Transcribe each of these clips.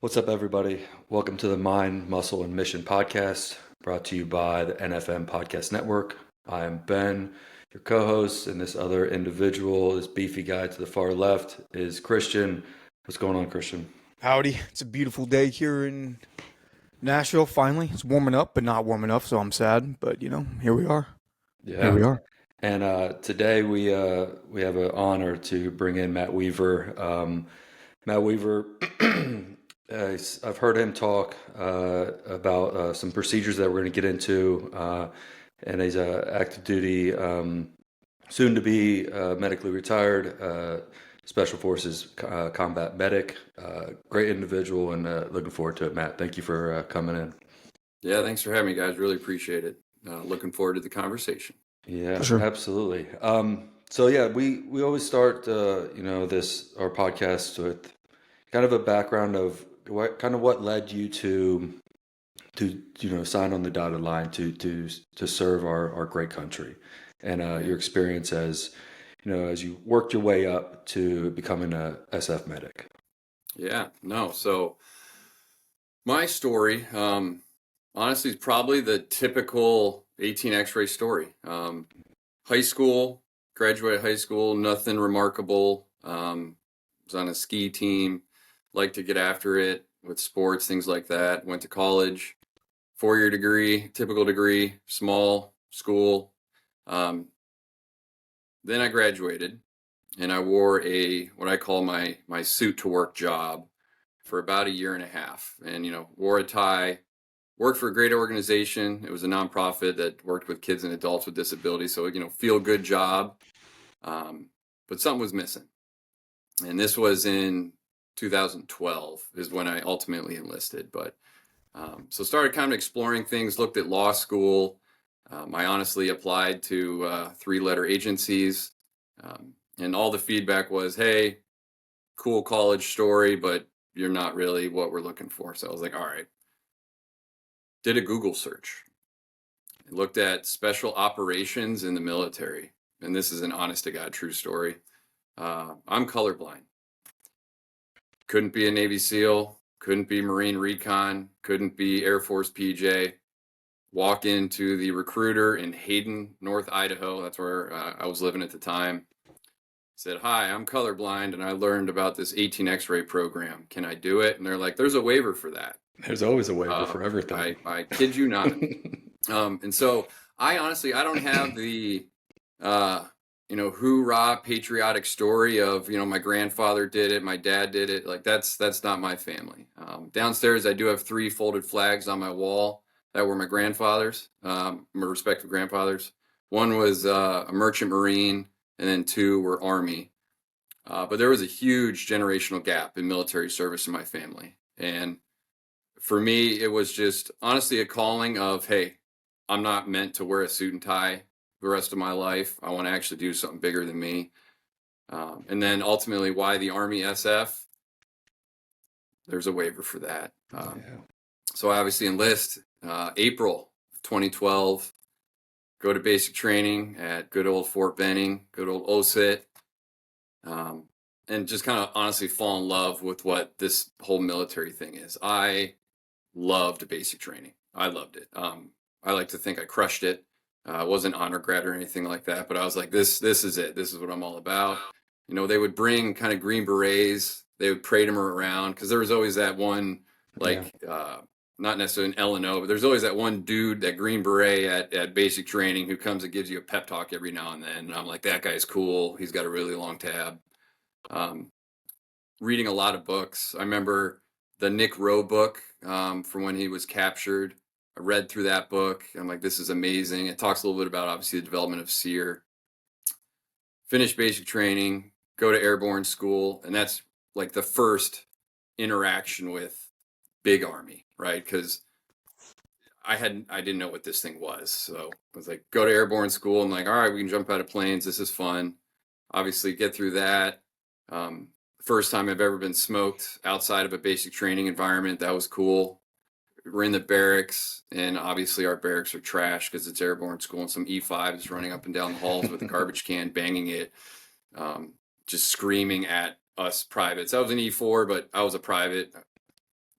What's up, everybody? Welcome to the Mind, Muscle, and Mission podcast, brought to you by the NFM Podcast Network. I am Ben, your co-host, and this other individual, this beefy guy to the far left, is Christian. What's going on, Christian? Howdy. It's a beautiful day here in Nashville, finally. It's warming up, but not warm enough, so I'm sad. But, here we are. Here Yeah. we are. And today we have an honor to bring in Matt Weaver. Matt Weaver, I've heard him talk about some procedures that we're going to get into, and he's active duty, soon to be medically retired, Special Forces combat medic. Great individual, and looking forward to it, Matt. Thank you for coming in. Yeah, thanks for having me, guys. Really appreciate it. Looking forward to the conversation. Yeah, For sure. absolutely. So yeah, we always start our podcast with kind of a background of what led you to sign on the dotted line to serve our great country, and your experience as you worked your way up to becoming a SF medic. Yeah, no. So my story, honestly, is probably the typical 18 X-ray story. High school, graduated high school, nothing remarkable. Was on a ski team, liked to get after it with sports, things like that. Went to college, 4-year degree, typical degree, small school. Then I graduated, and I wore what I call my suit to work job for about a year and a half, and wore a tie. Worked for a great organization. It was a nonprofit that worked with kids and adults with disabilities. So, feel good job. But something was missing. And this was in 2012 is when I ultimately enlisted. But so started kind of exploring things, looked at law school. I honestly applied to 3-letter agencies. And all the feedback was, hey, cool college story, but you're not really what we're looking for. So I was like, all right. Did a Google search. I looked at special operations in the military. And this is an honest to God true story. I'm colorblind. Couldn't be a Navy SEAL. Couldn't be Marine Recon. Couldn't be Air Force PJ. Walk into the recruiter in Hayden, North Idaho. That's where I was living at the time. Said, hi, I'm colorblind, and I learned about this 18 X-ray program. Can I do it? And they're like, there's a waiver for that. There's always a waiver for everything. I kid you not. And so I don't have the, hoorah patriotic story of, my grandfather did it, my dad did it. Like that's not my family. Downstairs, I do have 3 folded flags on my wall that were my grandfather's, my respective grandfathers. One was a merchant Marine, and then 2 were Army. But there was a huge generational gap in military service in my family. And for me, it was just honestly a calling of, hey, I'm not meant to wear a suit and tie the rest of my life. I want to actually do something bigger than me. And then ultimately, why the Army SF? There's a waiver for that. So I obviously enlist April 2012, go to basic training at good old Fort Benning, good old OSIT. And just kind of honestly fall in love with what this whole military thing is. I loved basic training. I loved it. I like to think I crushed it. I wasn't honor grad or anything like that, but I was like, this is it. This is what I'm all about. They would bring kind of Green Berets. They would parade them around because there was always that one, not necessarily an L&O, but there's always that one dude, that Green Beret at basic training who comes and gives you a pep talk every now and then. And I'm like, that guy's cool. He's got a really long tab. Reading a lot of books. I remember the Nick Rowe book from when he was captured. I read through that book. I'm like, this is amazing. It talks a little bit about, obviously, the development of SEER. Finish basic training, go to airborne school. And that's like the first interaction with big Army, right? Because I didn't know what this thing was. So I was like, go to airborne school. I'm like, all right, we can jump out of planes. This is fun. Obviously, get through that. First time I've ever been smoked outside of a basic training environment. That was cool. We're in the barracks, and obviously our barracks are trash because it's airborne school, and some E5 is running up and down the halls with a garbage can, banging it, just screaming at us privates. I was an E4, but I was a private.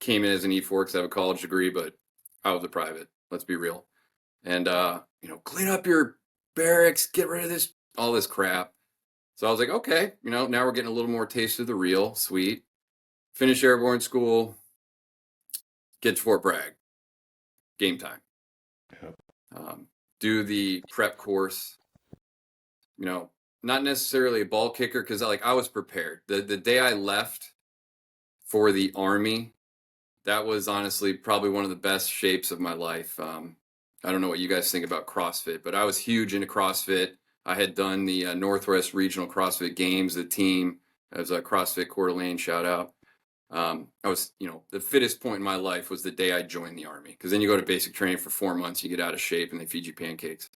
came in as an E4 because I have a college degree, but I was a private. Let's be real. And clean up your barracks, get rid of this, all this crap. So I was like, okay, now we're getting a little more taste of the real. Sweet. Finish airborne school. Get to Fort Bragg. Game time. Yep. Do the prep course. Not necessarily a ball kicker because I was prepared. The day I left for the Army, that was honestly probably one of the best shapes of my life. I don't know what you guys think about CrossFit, but I was huge into CrossFit. I had done the Northwest Regional CrossFit Games, the team as a CrossFit Coeur d'Alene, shout out. I was, the fittest point in my life was the day I joined the Army, because then you go to basic training for 4 months, you get out of shape, and they feed you pancakes.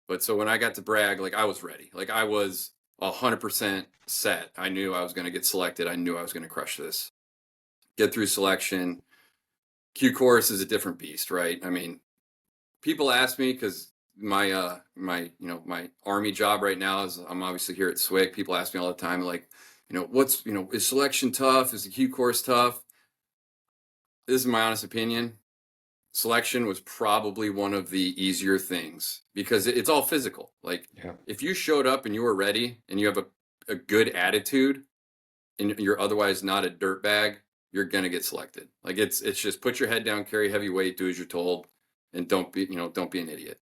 But so when I got to Bragg, I was ready. I was 100% set. I knew I was going to get selected. I knew I was going to crush this. Get through selection. Q course is a different beast, right? I mean, people ask me because my Army job right now is I'm obviously here at SWIC. People ask me all the time, is selection tough? Is the Q course tough? This is my honest opinion. Selection was probably one of the easier things because it's all physical. If you showed up and you were ready and you have a good attitude and you're otherwise not a dirtbag, you're going to get selected. It's just put your head down, carry heavy weight, do as you're told, and don't be an idiot.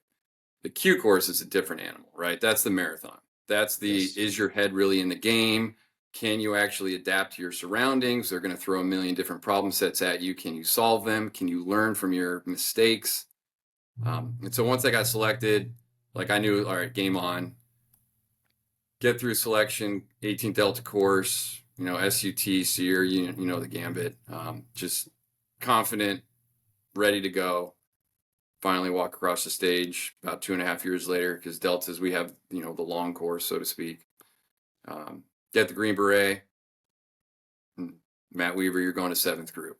The Q course is a different animal, right? That's the marathon. That's is your head really in the game? Can you actually adapt to your surroundings? They're going to throw a million different problem sets at you. Can you solve them? Can you learn from your mistakes? And so once I got selected, I knew, all right, game on. Get through selection, 18th Delta course, SUT, SEER, the gambit. Just confident, ready to go. Finally walk across the stage about 2.5 years later, because Deltas, we have, the long course, so to speak. Get the Green Beret. Matt Weaver, you're going to 7th group.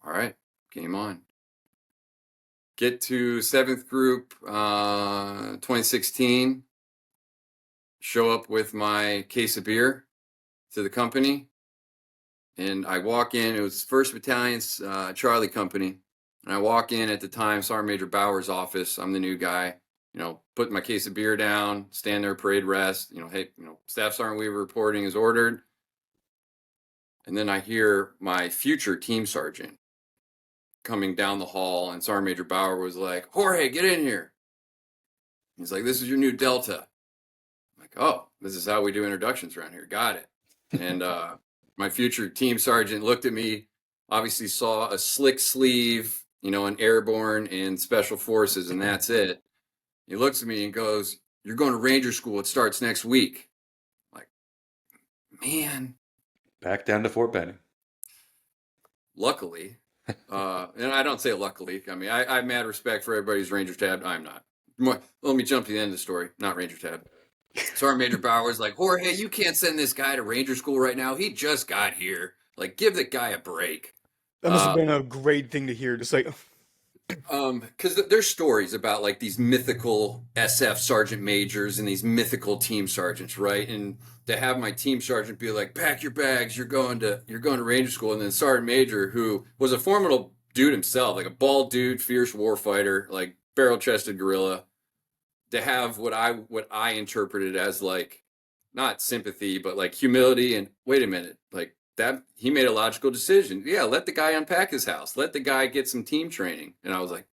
All right, game on. Get to 7th group, 2016. Show up with my case of beer to the company. And I walk in, it was 1st Battalion's Charlie Company. And I walk in at the time, Sergeant Major Bauer's office. I'm the new guy. Put my case of beer down, stand there, parade rest. Hey, Staff Sergeant Weaver reporting is ordered. And then I hear my future team sergeant coming down the hall, and Sergeant Major Bauer was like, "Jorge, get in here." He's like, "This is your new Delta." I'm like, "Oh, this is how we do introductions around here. Got it." And my future team sergeant looked at me, obviously saw a slick sleeve, an airborne and special forces, and that's it. He looks at me and goes, "You're going to Ranger School. It starts next week." I'm like, man. Back down to Fort Benning. Luckily, and I don't say luckily. I mean, I have mad respect for everybody who's Ranger Tab. I'm not. Let me jump to the end of the story. Not Ranger Tab. Sergeant Major Bauer was like, "Jorge, you can't send this guy to Ranger School right now. He just got here. Give the guy a break." That must have been a great thing to hear. Just because there's stories about these mythical SF sergeant majors and these mythical team sergeants, right? And to have my team sergeant be like, "Pack your bags, you're going to Ranger School," and then Sergeant Major, who was a formidable dude himself, a bald dude, fierce warfighter, barrel-chested gorilla, to have what I interpreted as not sympathy, but humility and wait a minute, that he made a logical decision. Yeah, let the guy unpack his house. Let the guy get some team training. And I was like,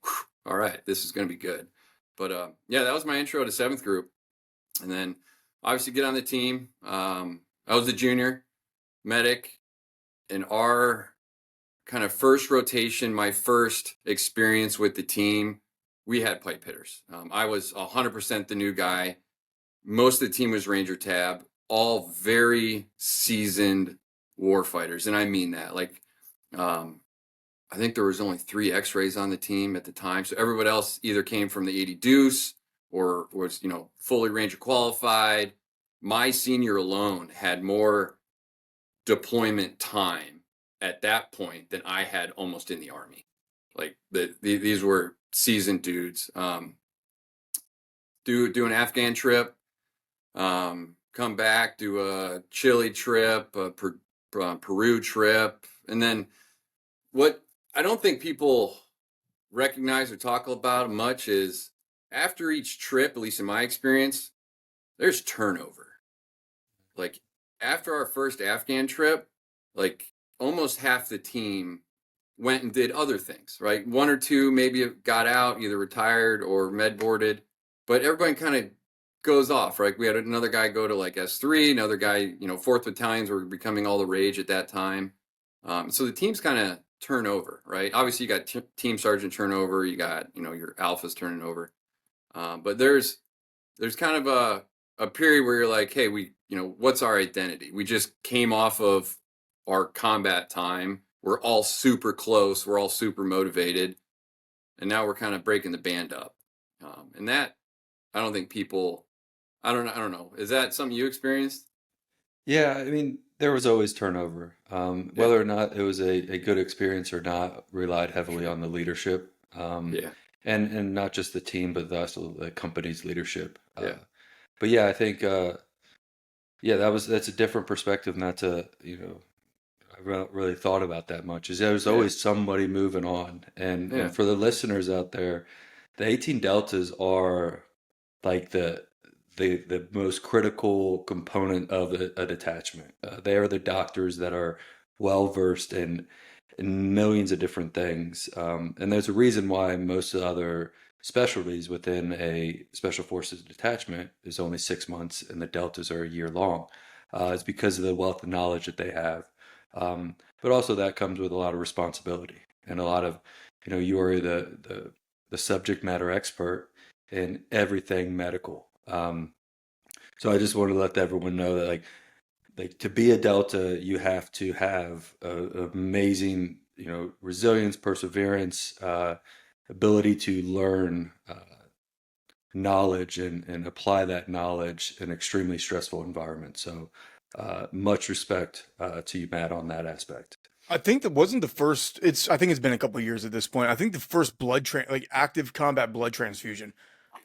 all right, this is going to be good. But that was my intro to 7th group. And then obviously get on the team. I was the junior medic. In our kind of first rotation, my first experience with the team, we had pipe hitters. I was 100% the new guy. Most of the team was Ranger Tab, all very seasoned warfighters, and I mean that. I think there was only 3 X-rays on the team at the time, so everybody else either came from the 80 Deuce or was fully Ranger qualified. My senior alone had more deployment time at that point than I had almost in the Army. These were seasoned dudes. Do an Afghan trip, come back, do a Chile trip, a Peru trip, and then what I don't think people recognize or talk about much is after each trip, at least in my experience, there's turnover. Like after our first Afghan trip, like almost half the team went and did other things, right? One or two maybe got out, either retired or med boarded, but everybody kind of goes off, right? We had another guy go to like S3, another guy, 4th battalions were becoming all the rage at that time. So the teams kind of turn over, right? Obviously, you got team sergeant turnover, you got, your alphas turning over. But there's kind of a period where you're like, hey, what's our identity? We just came off of our combat time. We're all super close. We're all super motivated. And now we're kind of breaking the band up. And that, I don't think people, I don't know. Is that something you experienced? Yeah, I mean, there was always turnover. Yeah. Whether or not it was a good experience or not relied heavily on the leadership. Yeah. And not just the team, but also the company's leadership. Yeah. But yeah, I think yeah, that's a different perspective. Not to, I haven't really thought about that much. Is there's Yeah. always somebody moving on, Yeah. and for the listeners out there, the 18 deltas are like the most critical component of a detachment. They are the doctors that are well versed in millions of different things, and there's a reason why most of the other specialties within a special forces detachment is only 6 months, and the deltas are a year long. It's because of the wealth of knowledge that they have, but also that comes with a lot of responsibility and a lot of, you are the subject matter expert in everything medical. So I just wanted to let everyone know that like to be a Delta, you have to have amazing, resilience, perseverance, ability to learn knowledge and apply that knowledge in extremely stressful environments. So much respect to you, Matt, on that aspect. I think that wasn't the first. I think it's been a couple of years at this point. I think the first like active combat blood transfusion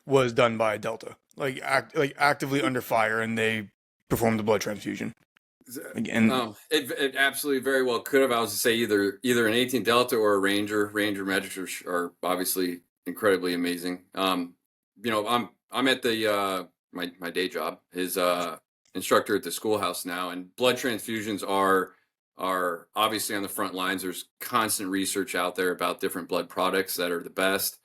was done by a Delta, like actively under fire, and they performed the blood transfusion. Again, It absolutely very well could have. I was to say either an 18 Delta or a Ranger. Ranger medics are obviously incredibly amazing. I'm at the my day job is instructor at the schoolhouse now, and blood transfusions are obviously on the front lines. There's constant research out there about different blood products that are the best.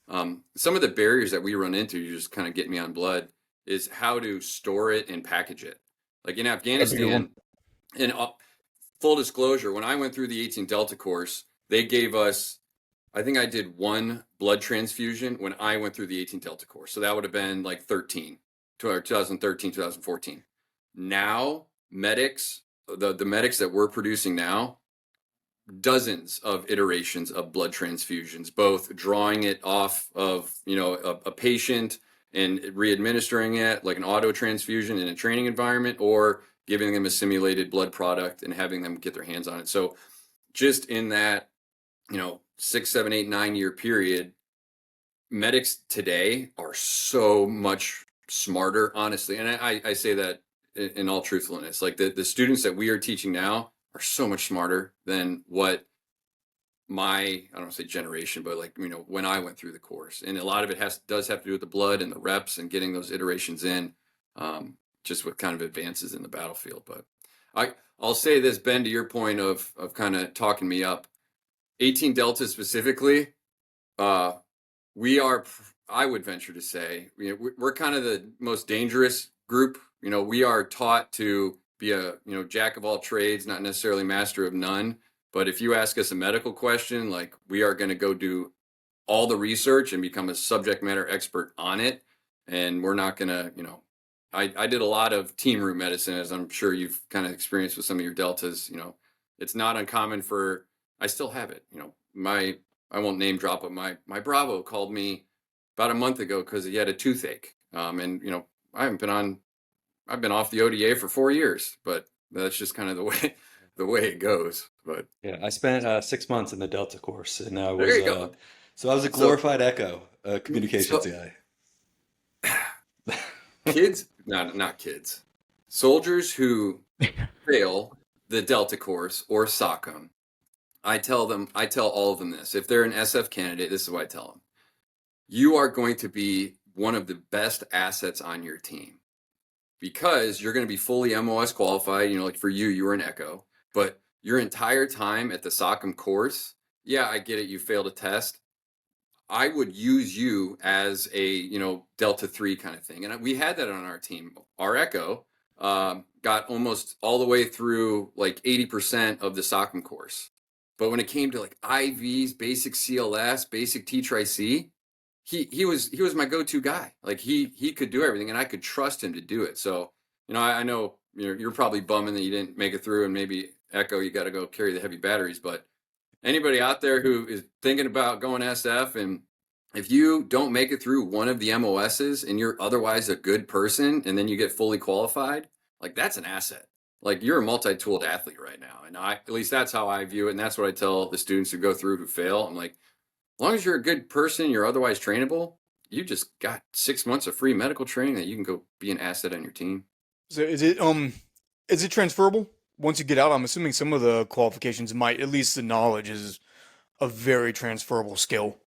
Some of the barriers that we run into, you just kind of get me on blood, is how to store it and package it. Like in Afghanistan, and full disclosure, when I went through the 18 Delta course, they gave us, I think I did one blood transfusion when I went through the 18 Delta course. So that would have been like 2013, 2014. Now, medics, the medics that we're producing now, dozens of iterations of blood transfusions, both drawing it off of, a patient and re-administering it like an auto transfusion in a training environment, or giving them a simulated blood product and having them get their hands on it. So just in that, 6, 7, 8, 9 year period, medics today are so much smarter, honestly. And I say that in all truthfulness. Like the students that we are teaching now are so much smarter than what I don't want to say generation, but like, when I went through the course. And a lot of it does have to do with the blood and the reps and getting those iterations in, just with kind of advances in the battlefield. But I'll say this, Ben, to your point of kind of talking me up, 18 Delta specifically, we are, I would venture to say, we're kind of the most dangerous group. We are taught to be a, jack of all trades, not necessarily master of none. But if you ask us a medical question, like we are going to go do all the research and become a subject matter expert on it. And we're not going to, I did a lot of team room medicine, as I'm sure you've kind of experienced with some of your deltas. It's not uncommon I still have it. I won't name drop, but my Bravo called me about a month ago because he had a toothache. And I've been off the ODA for 4 years, but that's just kind of the way it goes. But Yeah, I spent 6 months in the Delta course, and I there was you go. so I was a glorified Echo communications guy. Kids, not kids, soldiers who fail the Delta course or SOCM I tell all of them this. If they're an SF candidate, this is what I tell them. You are going to be one of the best assets on your team because you're going to be fully MOS qualified. You know, like for you, you were an Echo, but your entire time at the SOCM course, yeah, I get it. You failed a test. I would use you as a, Delta 3 kind of thing. And we had that on our team. Our Echo got almost all the way through like 80% of the SOCM course. But when it came to like IVs, basic CLS, basic T-Tri-C, he was my go-to guy. Like he could do everything and I could trust him to do it. So, I know you're probably bumming that you didn't make it through, and maybe Echo, you got to go carry the heavy batteries, but anybody out there who is thinking about going SF, and if you don't make it through one of the MOSs and you're otherwise a good person and then you get fully qualified, like that's an asset. Like you're a multi-tooled athlete right now. And at least that's how I view it. And that's what I tell the students who go through who fail. I'm like, as long as you're a good person, you're otherwise trainable, you just got 6 months of free medical training that you can go be an asset on your team. So is it transferable once you get out? I'm assuming some of the qualifications might, at least the knowledge is a very transferable skill.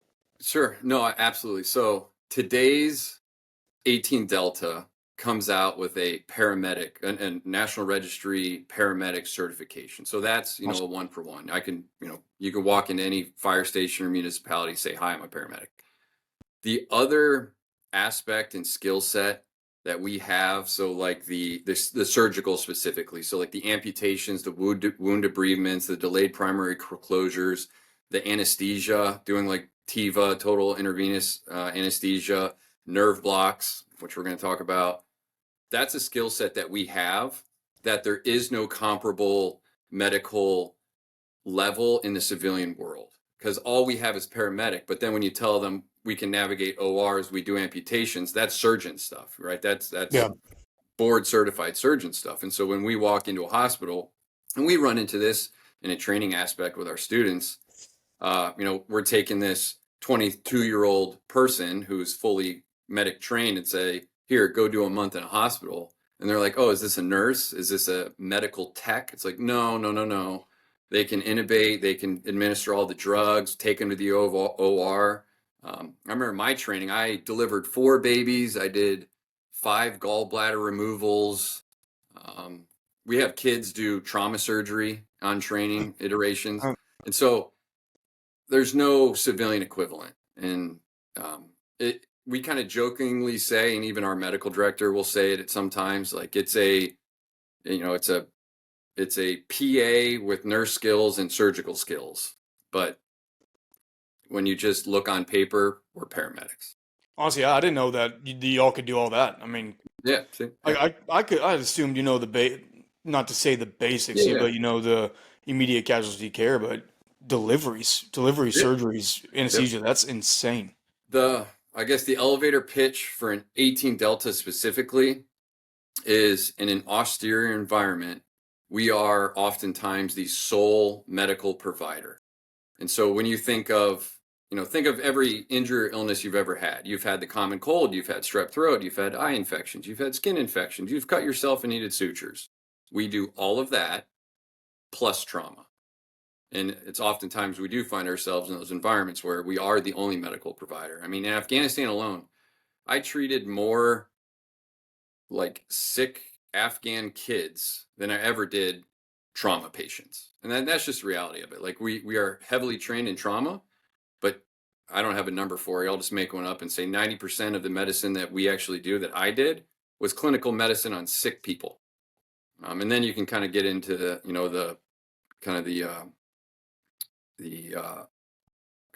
Sure. No, absolutely. So today's 18 Delta comes out with a paramedic, a National Registry paramedic certification. So that's, a one for one. You can walk into any fire station or municipality, say, hi, I'm a paramedic. The other aspect and skill set that we have, so like the surgical specifically, so like the amputations, the wound debridements, the delayed primary closures, the anesthesia, doing like TIVA, total intravenous anesthesia, nerve blocks, which we're going to talk about. That's a skill set that we have that there is no comparable medical level in the civilian world, because all we have is paramedic. But then when you tell them we can navigate ORs, we do amputations, that's surgeon stuff, right? That's Yeah. board certified surgeon stuff. And so when we walk into a hospital, and we run into this in a training aspect with our students, we're taking this 22-year-old person who's fully medic trained and say, here, go do a month in a hospital. And they're like, oh, is this a nurse? Is this a medical tech? It's like, no, no, no, no. They can intubate, they can administer all the drugs, take them to the OR. I remember my training, I delivered 4 babies. I did 5 gallbladder removals. We have kids do trauma surgery on training iterations. And so there's no civilian equivalent. And we kind of jokingly say, and even our medical director will say it at sometimes, like it's a PA with nurse skills and surgical skills. But when you just look on paper, we're paramedics. Honestly, I didn't know that y'all could do all that. I mean, Yeah. See? I assumed not to say the basics, Yeah. but the immediate casualty care, but deliveries, Yeah. surgeries, anesthesia, that's insane. I guess the elevator pitch for an 18 Delta specifically is, in an austere environment, we are oftentimes the sole medical provider. And so when you think of every injury or illness you've ever had. You've had the common cold, you've had strep throat, you've had eye infections, you've had skin infections, you've cut yourself and needed sutures. We do all of that plus trauma. And it's oftentimes we do find ourselves in those environments where we are the only medical provider. I mean, in Afghanistan alone, I treated more like sick Afghan kids than I ever did trauma patients. And that's just the reality of it. Like we are heavily trained in trauma, but I don't have a number for you. I'll just make one up and say 90% of the medicine that we actually do, that I did, was clinical medicine on sick people. And then you can kind of get into the kind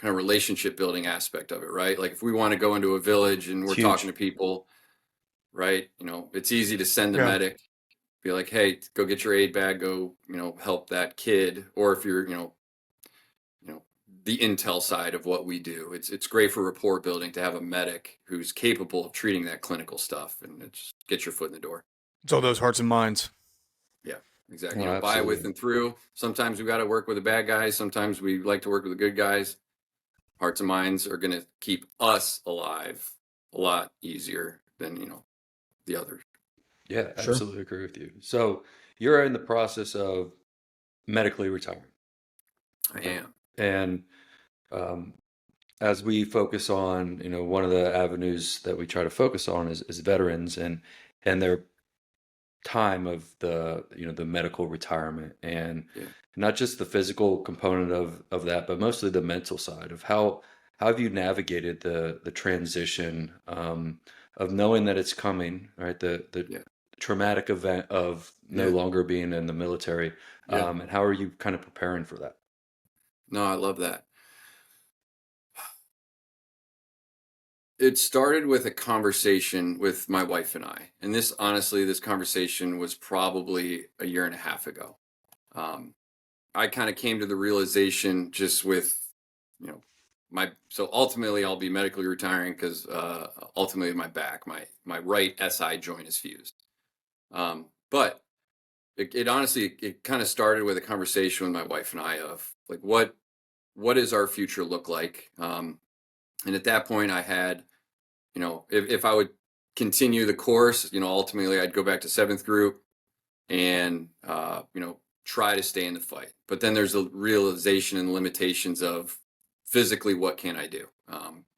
of relationship building aspect of it, right? Like if we want to go into a village and we're talking to people, right? It's easy to send the medic, be like, hey, go get your aid bag, go, help that kid. Or if you're, the intel side of what we do, it's great for rapport building to have a medic who's capable of treating that clinical stuff, and it just gets your foot in the door. It's all those hearts and minds. Yeah, exactly. Oh, By, with, absolutely. and through. Sometimes we got to work with the bad guys. Sometimes we like to work with the good guys. Hearts and minds are going to keep us alive a lot easier than the others. Yeah, Sure. absolutely agree with you. So you're in the process of medically retiring. I am. And um, as we focus on, one of the avenues that we try to focus on is veterans and their time of the medical retirement, and Yeah. not just the physical component of that, but mostly the mental side of how have you navigated the transition, of knowing that it's coming, right? The Yeah. traumatic event of no Yeah. longer being in the military, Yeah. and how are you kind of preparing for that? No, I love that. It started with a conversation with my wife and I. And this, honestly, this conversation was probably a year and a half ago. Um, I kind of came to the realization just with, you know, so ultimately I'll be medically retiring because ultimately my back, my right SI joint is fused. But it honestly, it kind of started with a conversation with my wife and I of like, what does our future look like? And at that point I had, if I would continue the course, ultimately I'd go back to seventh group and, try to stay in the fight. But then there's a realization and limitations of physically what can I do?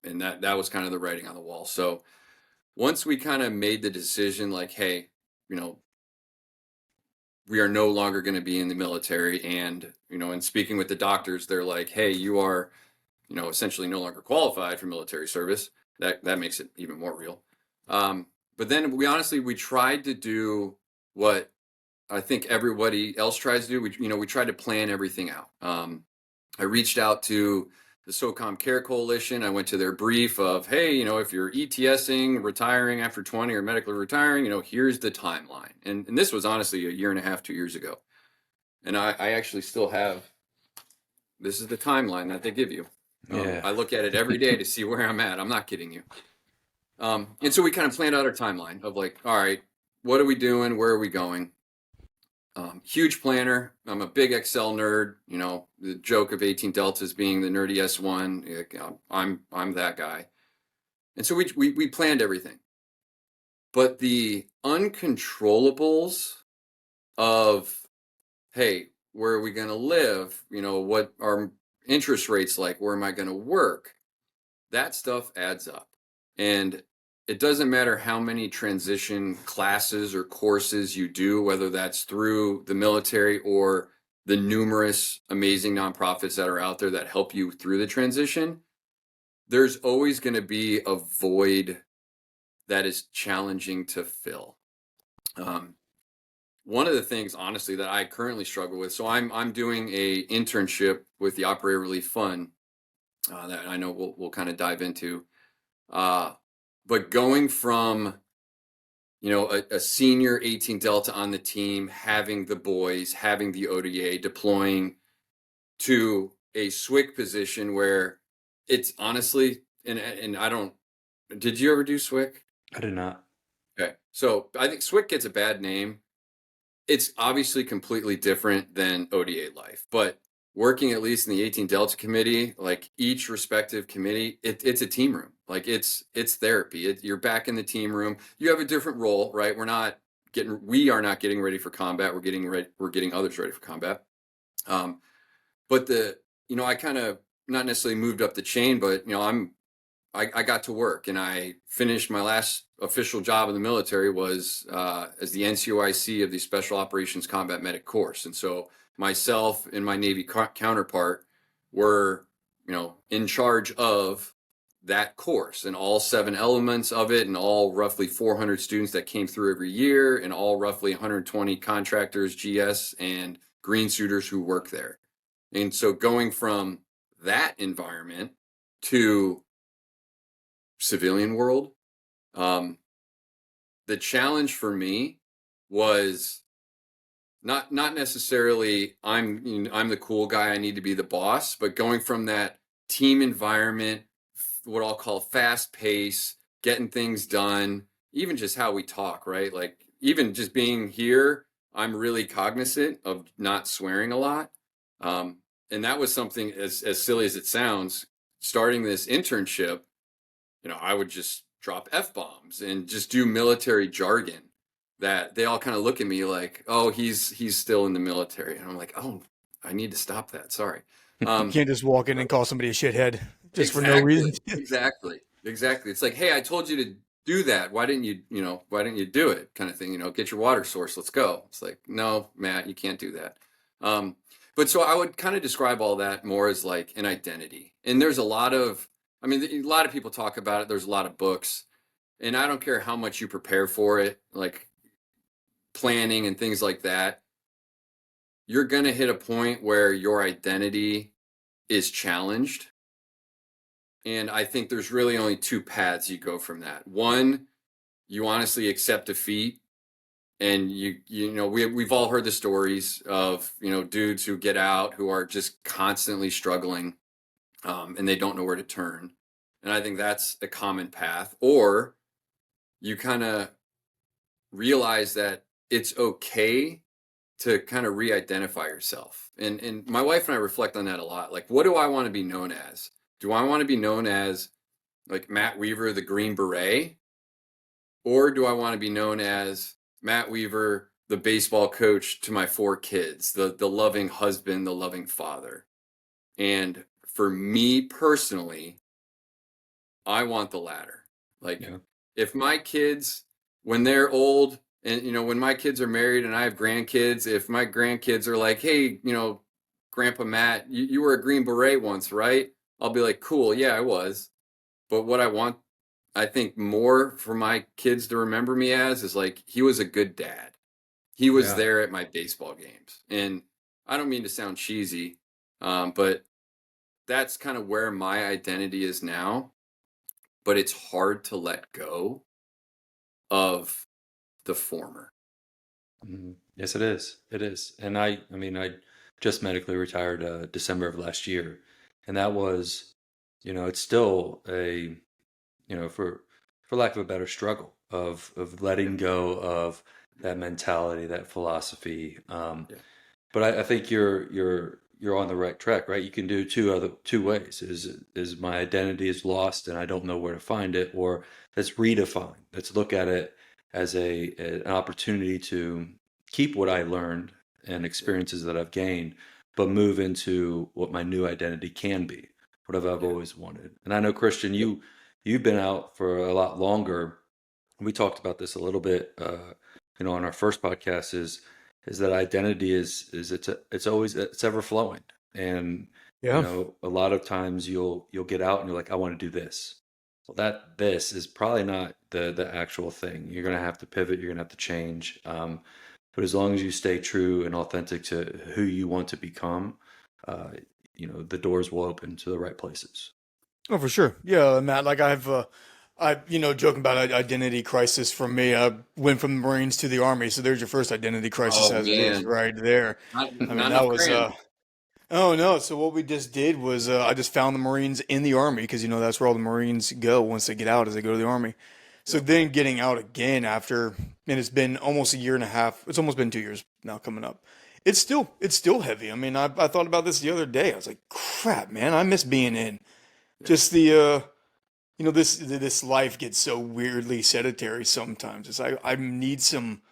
And that was kind of the writing on the wall. So once we kind of made the decision, like, hey, you know, we are no longer going to be in the military. And, and speaking with the doctors, they're like, hey, you are, essentially no longer qualified for military service. That makes it even more real. But then we tried to do what I think everybody else tries to do. We tried to plan everything out. I reached out to the SOCOM Care Coalition. I went to their brief of, hey, if you're ETSing, retiring after 20 or medically retiring, here's the timeline. And this was honestly a year and a half, 2 years ago. And I actually still have, this is the timeline that they give you. Yeah. I look at it every day to see where I'm at. I'm not kidding you. And so we kind of planned out our timeline of like, all right, what are we doing? Where are we going? Huge planner. I'm a big Excel nerd. The joke of 18 deltas being the nerdy S1. I'm that guy. And so we planned everything. But the uncontrollables of, hey, where are we going to live? What are interest rates like? Where am I going to work? That stuff adds up. And it doesn't matter how many transition classes or courses you do, whether that's through the military or the numerous amazing nonprofits that are out there that help you through the transition, there's always going to be a void that is challenging to fill. One of the things, honestly, that I currently struggle with, so I'm doing a internship with the Operator Relief Fund that I know we'll kind of dive into. But going from, a senior 18 Delta on the team, having the boys, having the ODA, deploying to a SWIC position where it's honestly, and I don't, did you ever do SWIC? I did not. Okay. So I think SWIC gets a bad name. It's obviously completely different than ODA life, but working at least in the 18 Delta committee, like each respective committee, it's a team room. Like it's therapy. You're back in the team room. You have a different role, right? We are not getting ready for combat. We're getting others ready for combat. But I kind of not necessarily moved up the chain, but I got to work and I finished my last official job in the military was as the NCOIC of the Special Operations Combat Medic course. And so myself and my Navy counterpart were, in charge of that course and all 7 elements of it and all roughly 400 students that came through every year and all roughly 120 contractors, GS, and green suiters who work there. And so going from that environment to civilian world, the challenge for me was not necessarily I'm the cool guy, I need to be the boss, but going from that team environment, what I'll call fast pace, getting things done, even just how we talk, right? Like even just being here, I'm really cognizant of not swearing a lot. And that was something as silly as it sounds, starting this internship, I would just drop F-bombs and just do military jargon that they all kind of look at me like, oh, he's still in the military. And I'm like, oh, I need to stop that. Sorry. You Um, can't just walk in and call somebody a shithead just for no reason. exactly, exactly, exactly. It's like, hey, I told you to do that. Why didn't you, why didn't you do it? Kind of thing, get your water source. Let's go. It's like, no, Matt, you can't do that. Um, but so I would kind of describe all that more as like an identity. And there's a lot of, I mean, a lot of people talk about it. There's a lot of books, and I don't care how much you prepare for it, like planning and things like that. You're going to hit a point where your identity is challenged. And I think there's really only two paths you go from that. One, you honestly accept defeat, and we've all heard the stories of dudes who get out who are just constantly struggling, and they don't know where to turn. And I think that's a common path. Or you kind of realize that it's okay to kind of re-identify yourself. And my wife and I reflect on that a lot. Like, what do I want to be known as? Do I want to be known as like Matt Weaver, the Green Beret? Or do I want to be known as Matt Weaver, the baseball coach to my 4 kids, the loving husband, the loving father? And for me personally, I want the latter. Like, Yeah. if my kids, when they're old, and when my kids are married and I have grandkids, if my grandkids are like, hey, Grandpa Matt, you were a Green Beret once, right? I'll be like, cool, yeah, I was. But what I think more for my kids to remember me as is like, he was a good dad. He was Yeah. there at my baseball games. And I don't mean to sound cheesy, but that's kind of where my identity is now. But it's hard to let go of the former. Yes, it is. It is. And I mean, I just medically retired December of last year, and that was, it's still a, for lack of a better struggle of Yeah. letting go of that mentality, that philosophy. Yeah. But I think you're on the right track, right? You can do two ways. Is my identity is lost and I don't know where to find it, or let's redefine. Let's look at it as an opportunity to keep what I learned and Yeah. experiences that I've gained, but move into what my new identity can be, what I've Yeah. always wanted. And I know, Christian, you've been out for a lot longer. We talked about this a little bit, on our first podcast. Is that identity is it's ever flowing, and Yeah. a lot of times you'll get out and you're like, I want to do this. Well, this is probably not the actual thing. You're gonna have to pivot. You're gonna have to change. But as long as you stay true and authentic to who you want to become, uh, the doors will open to the right places. Oh, for sure. Yeah, Matt, like joking about identity crisis for me. I went from the Marines to the Army, so there's your first identity crisis Oh as it is man, right there. I mean, not that enough was crayon. oh no. So what we just did was I just found the Marines in the Army because that's where all the Marines go once they get out, is they go to the Army. So Yep. then getting out again after, and it's been almost a year and a half. It's almost been 2 years now coming up. It's still heavy. I mean, I thought about this the other day. I was like, crap, man, I miss being in. Yeah. Just the this life gets so weirdly sedentary sometimes. It's I need some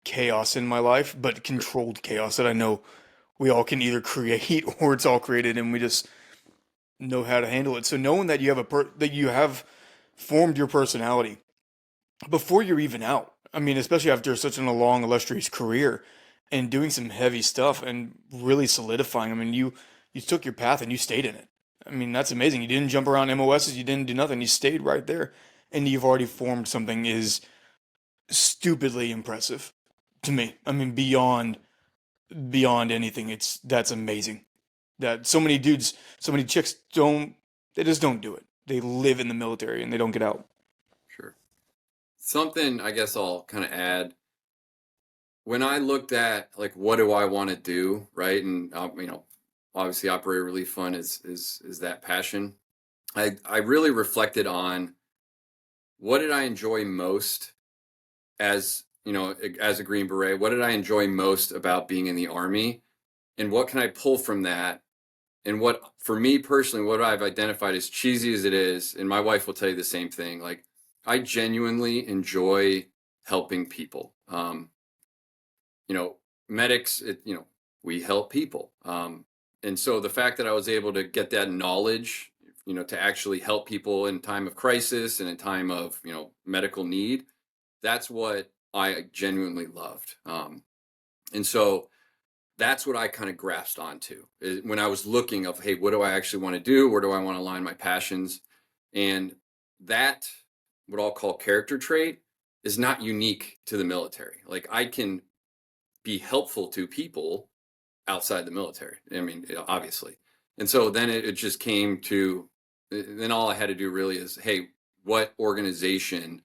chaos in my life, but Sure. controlled chaos that I know we all can either create or it's all created and we just know how to handle it. So knowing that you have that you have formed your personality before you're even out. I mean, especially after such a long illustrious career and doing some heavy stuff and really solidifying. I mean, you took your path and you stayed in it. I mean, that's amazing. You didn't jump around MOSs, you didn't do nothing. You stayed right there and you've already formed something is stupidly impressive to me. I mean, beyond anything. That's amazing. That so many dudes, so many chicks they just don't do it. They live in the military and they don't get out. Sure. Something I guess I'll kind of add. When I looked at like what do I want to do, right? And obviously Operator Relief Fund is that passion. I really reflected on what did I enjoy most as as a Green Beret. What did I enjoy most about being in the Army, and what can I pull from that? And what, for me personally, what I've identified as cheesy as it is, and my wife will tell you the same thing. Like, I genuinely enjoy helping people. You know, medics, we help people. And so the fact that I was able to get that knowledge, to actually help people in time of crisis and in time of, medical need, that's what I genuinely loved. And so that's what I kind of grasped onto when I was looking of, hey, what do I actually want to do? Where do I want to align my passions? And that, what I'll call character trait, is not unique to the military. Like, I can be helpful to people outside the military. I mean, obviously. And so then it just came to, then all I had to do really is, hey, what organization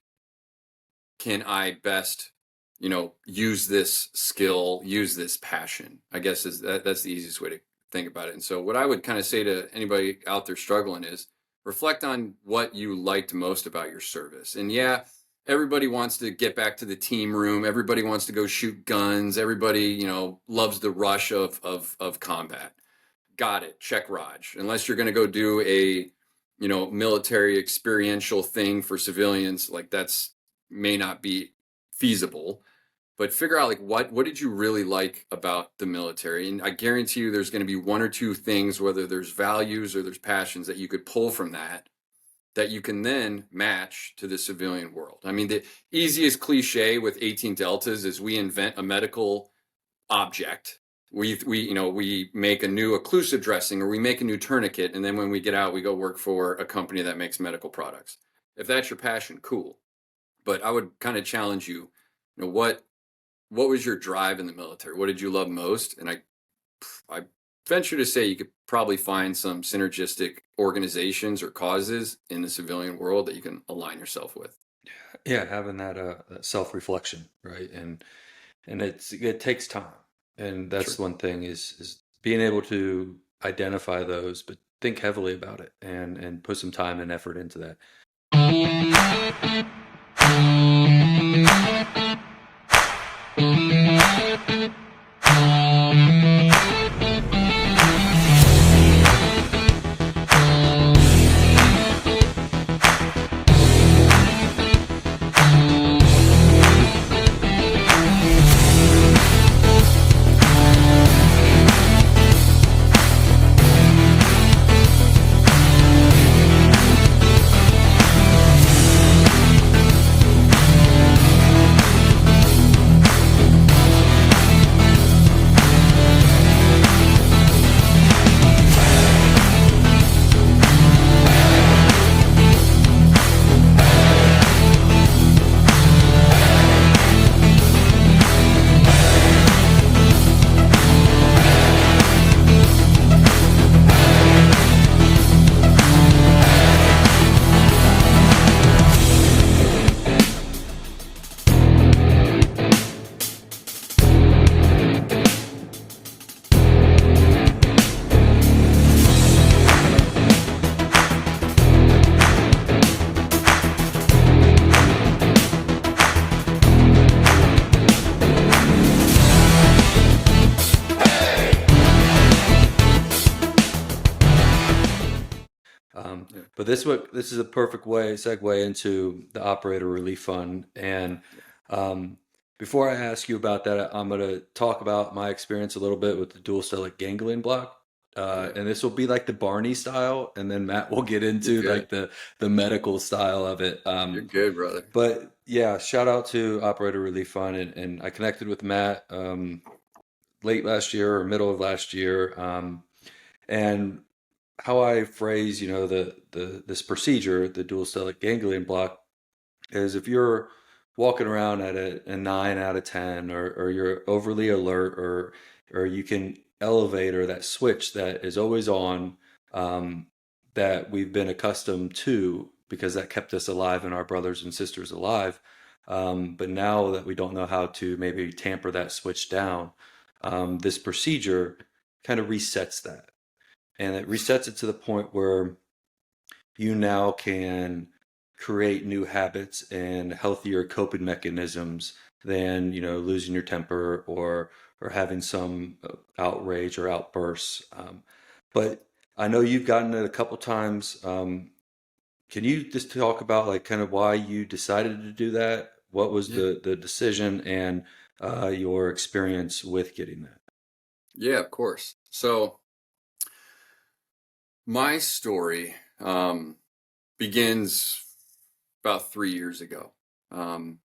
can I best, use this skill, use this passion? I guess that's the easiest way to think about it. And so what I would kind of say to anybody out there struggling is reflect on what you liked most about your service. And yeah, everybody wants to get back to the team room. Everybody wants to go shoot guns. Everybody, loves the rush of combat. Got it. Check Raj. Unless you're going to go do a, military experiential thing for civilians, like that's may not be feasible. But figure out, like, what did you really like about the military? And I guarantee you there's going to be one or two things, whether there's values or there's passions, that you could pull from that you can then match to the civilian world. I mean, the easiest cliche with 18 Deltas is we invent a medical object. We make a new occlusive dressing, or we make a new tourniquet, and then when we get out, we go work for a company that makes medical products. If that's your passion, cool. But I would kind of challenge you, what was your drive in the military? What did you love most? And I venture to say you could probably find some synergistic organizations or causes in the civilian world that you can align yourself with. Yeah, having that self-reflection, right? And it takes time. And Sure. that's one thing is being able to identify those, but think heavily about it and put some time and effort into that. But this is a perfect segue into the operator relief fund. And um, before I ask you about that, I'm going to talk about my experience a little bit with the dual stellate ganglion block. Yeah. And this will be like the Barney style, and then Matt will get You're into good. like the medical style of it. You're good, brother. But yeah, shout out to Operator Relief Fund, and I connected with Matt late last year or middle of last year, and how I phrase, the this procedure, the dual stellate ganglion block, is if you're walking around at a 9 out of 10, or you're overly alert, or you can elevate, or that switch that is always on, that we've been accustomed to because that kept us alive and our brothers and sisters alive. But now that we don't know how to maybe tamper that switch down, this procedure kind of resets that. And it resets it to the point where you now can create new habits and healthier coping mechanisms than, losing your temper, or having some outrage or outbursts. But I know you've gotten it a couple times. Can you just talk about, like, kind of why you decided to do that? What was Yeah. the decision, and your experience with getting that? Yeah, of course. So My story begins about 3 years ago. Um,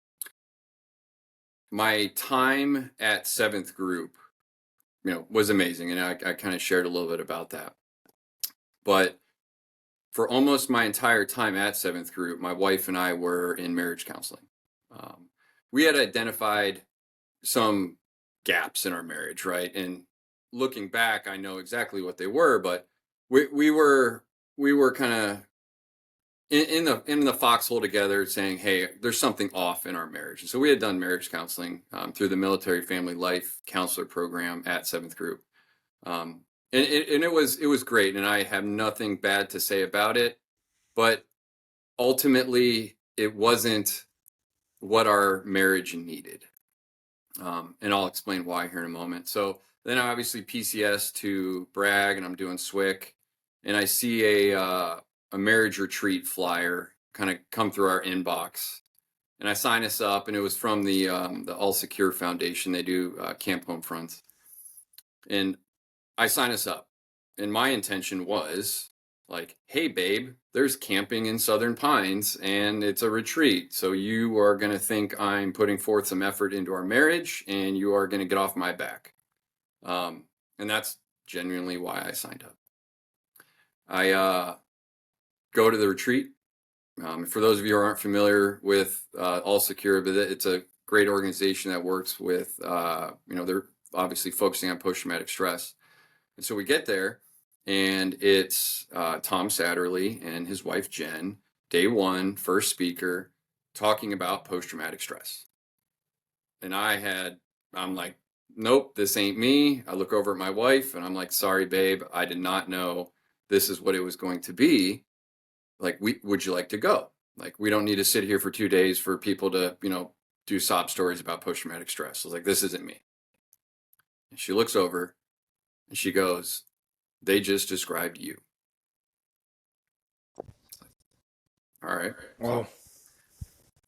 my time at seventh group, was amazing, and I kind of shared a little bit about that. But for almost my entire time at seventh group, my wife and I were in marriage counseling. Um, we had identified some gaps in our marriage, right? And looking back, I know exactly what they were, but we were kind of in the foxhole together, saying, "Hey, there's something off in our marriage." And so we had done marriage counseling through the Military Family Life Counselor Program at seventh group, um, and it was great, and I have nothing bad to say about it. But ultimately, it wasn't what our marriage needed. And I'll explain why here in a moment. So then I obviously PCS to Bragg, and I'm doing SWIC, and I see a marriage retreat flyer kind of come through our inbox, and I sign us up, and it was from the All Secure Foundation. They do camp home fronts, and I sign us up, and my intention was like, "Hey, babe, there's camping in Southern Pines, and it's a retreat. So you are going to think I'm putting forth some effort into our marriage, and you are going to get off my back." And that's genuinely why I signed up. I go to the retreat. For those of you who aren't familiar with All Secure, but it's a great organization that works with, they're obviously focusing on post-traumatic stress. And so we get there, and it's Tom Satterley and his wife Jen, day one, first speaker, talking about post-traumatic stress. And I'm like, "Nope, this ain't me." I look over at my wife, and I'm like, "Sorry, babe, I did not know this is what it was going to be. Like, would you like to go? Like, we don't need to sit here for 2 days for people to, do sob stories about post-traumatic stress." I was like, "This isn't me." And she looks over, and she goes, "They just described you." All right. Well,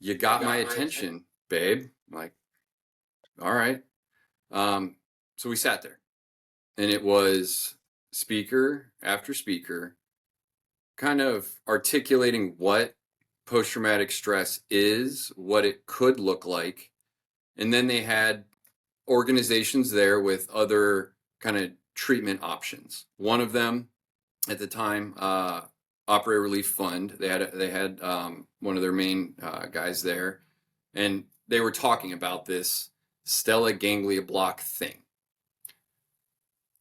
You got my attention, babe. I'm like, all right. So we sat there, and it was speaker after speaker kind of articulating what post-traumatic stress is, what it could look like. And then they had organizations there with other kind of treatment options. One of them at the time, Operator Relief Fund. They had one of their main guys there, and they were talking about this Stella Ganglia block thing.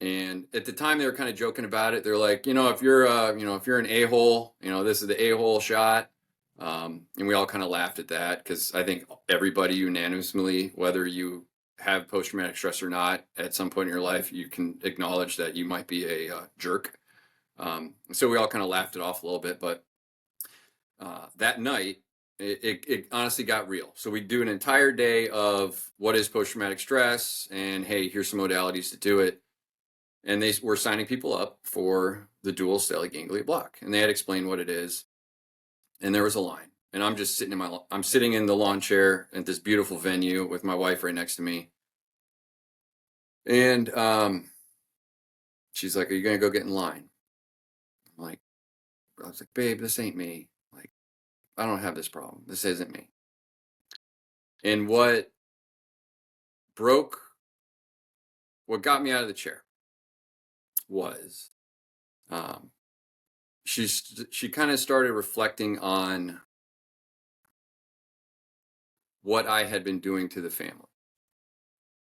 And at the time, they were kind of joking about it. They're like, if you're an a-hole, this is the a-hole shot. And we all kind of laughed at that, because I think everybody unanimously, whether you have post-traumatic stress or not, at some point in your life, you can acknowledge that you might be a jerk. So we all kind of laughed it off a little bit, but that night, it honestly got real. So we do an entire day of what is post-traumatic stress, and hey, here's some modalities to do it. And they were signing people up for the dual stellate ganglia block, and they had explained what it is. And there was a line, and I'm just I'm sitting in the lawn chair at this beautiful venue with my wife right next to me. And she's like, "Are you gonna go get in line?" I was like, "Babe, this ain't me. Like, I don't have this problem. This isn't me." And broke, what got me out of the chair was, she kind of started reflecting on what I had been doing to the family.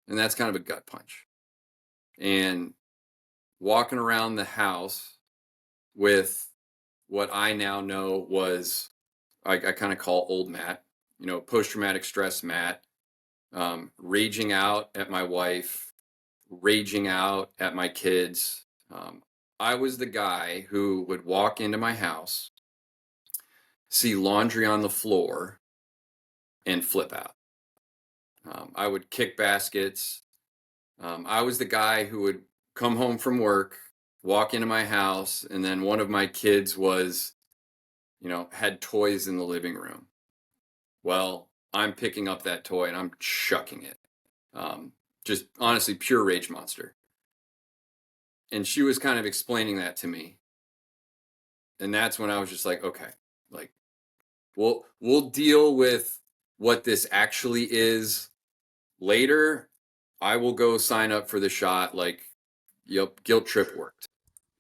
And that's kind of a gut punch. And walking around the house with what I now know was, I kind of call old Matt, post-traumatic stress Matt, raging out at my wife, raging out at my kids. I was the guy who would walk into my house, see laundry on the floor, and flip out. I would kick baskets. I was the guy who would come home from work, walk into my house, and then one of my kids was, had toys in the living room. Well, I'm picking up that toy and I'm chucking it. Just honestly, pure rage monster. And she was kind of explaining that to me. And that's when I was just like, okay, like we'll deal with what this actually is later. I will go sign up for the shot. Like, yep, guilt trip worked.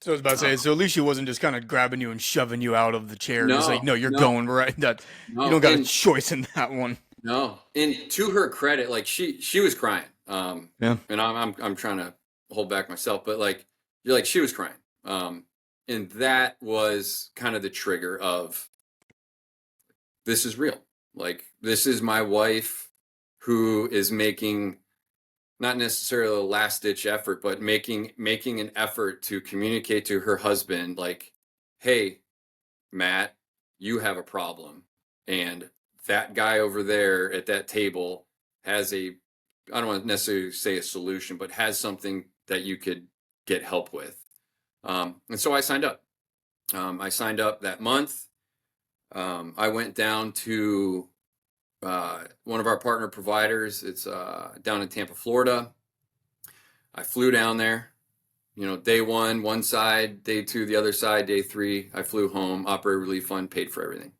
So I was about to Uh, say, so at least she wasn't just kind of grabbing you and shoving you out of the chair. Just like, no, no, you're no, going right. That you no, don't got a choice in that one. no. And to her credit, like she was crying. Yeah. And I'm trying to hold back myself, but like you're like she was crying. And that was kind of the trigger of this is real. Like this is my wife who is making not necessarily a last ditch effort, but making an effort to communicate to her husband, like, hey, Matt, you have a problem. And that guy over there at that table has I don't want to necessarily say a solution, but has something that you could get help with. And so I signed up. I signed up that month. I went down to one of our partner providers. It's down in Tampa, Florida. I flew down there. Day one side, day two, the other side, day three, I flew home, operator relief fund, paid for everything.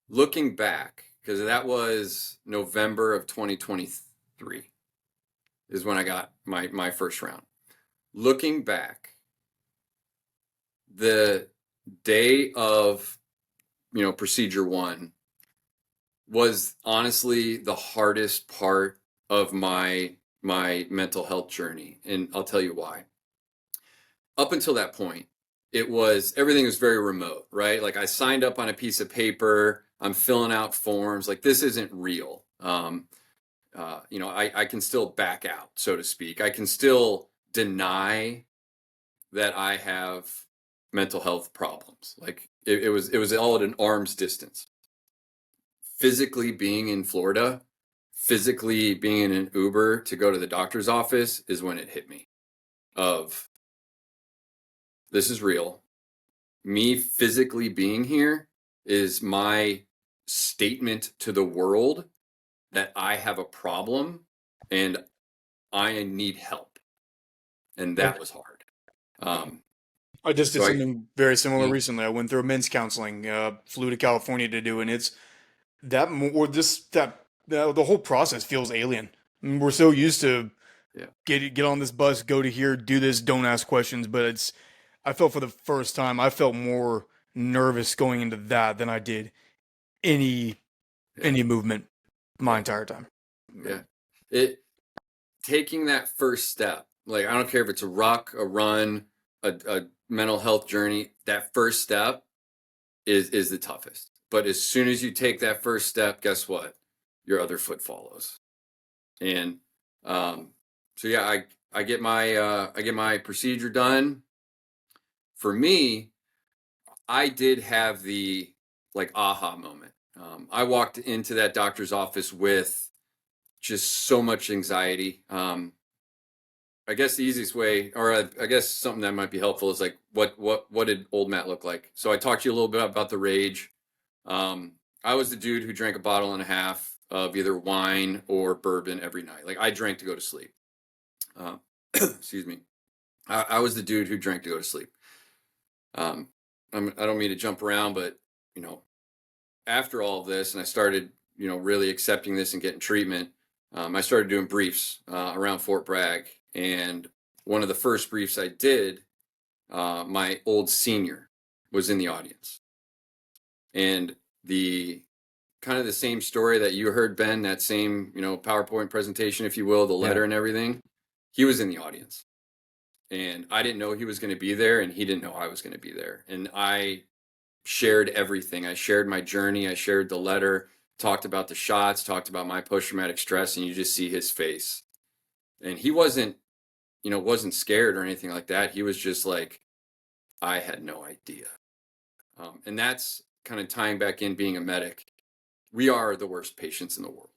Looking back, because that was November of 2023 is when I got my first round. Looking back, the day of, procedure one was honestly the hardest part of my mental health journey. And I'll tell you why. Up until that point, everything was very remote, right? Like I signed up on a piece of paper, I'm filling out forms, like this isn't real. I can still back out, so to speak. I can still deny that I have mental health problems. Like it was all at an arm's distance. Physically being in Florida, physically being in an Uber to go to the doctor's office is when it hit me of this is real. Me physically being here is my statement to the world that I have a problem and I need help. And that was hard. I just did So something very similar yeah, recently. I went through a men's counseling, flew to California to do, and it's that more this that the whole process feels alien. I mean, we're so used to yeah, get on this bus, go to here, do this, don't ask questions. But I felt for the first time, I felt more nervous going into that than I did any yeah, any movement my yeah, entire time. yeah. It taking that first step, like I don't care if it's a ruck, a run, a mental health journey, that first step is the toughest. But as soon as you take that first step, guess what? Your other foot follows. And so yeah, I get my procedure done. For me, I did have the like aha moment. I walked into that doctor's office with just so much anxiety. I guess the easiest way, or I guess something that might be helpful, is like what did old Matt look like? So I talked to you a little bit about the rage. Um, I was the dude who drank a bottle and a half of either wine or bourbon every night. Like I drank to go to sleep. Excuse me. I was the dude who drank to go to sleep. Um, I don't mean to jump around, but you know, after all of this, and I started, really accepting this and getting treatment. I started doing briefs around Fort Bragg, and one of the first briefs I did, my old senior was in the audience, and the kind of the same story that you heard, Ben, that same, PowerPoint presentation, if you will, the Yeah. letter and everything. He was in the audience, and I didn't know he was going to be there, and he didn't know I was going to be there, and I shared everything. I shared my journey. I shared the letter, talked about the shots, talked about my post-traumatic stress, and you just see his face. And he wasn't scared or anything like that. He was just like, I had no idea. And that's kind of tying back in being a medic. We are the worst patients in the world.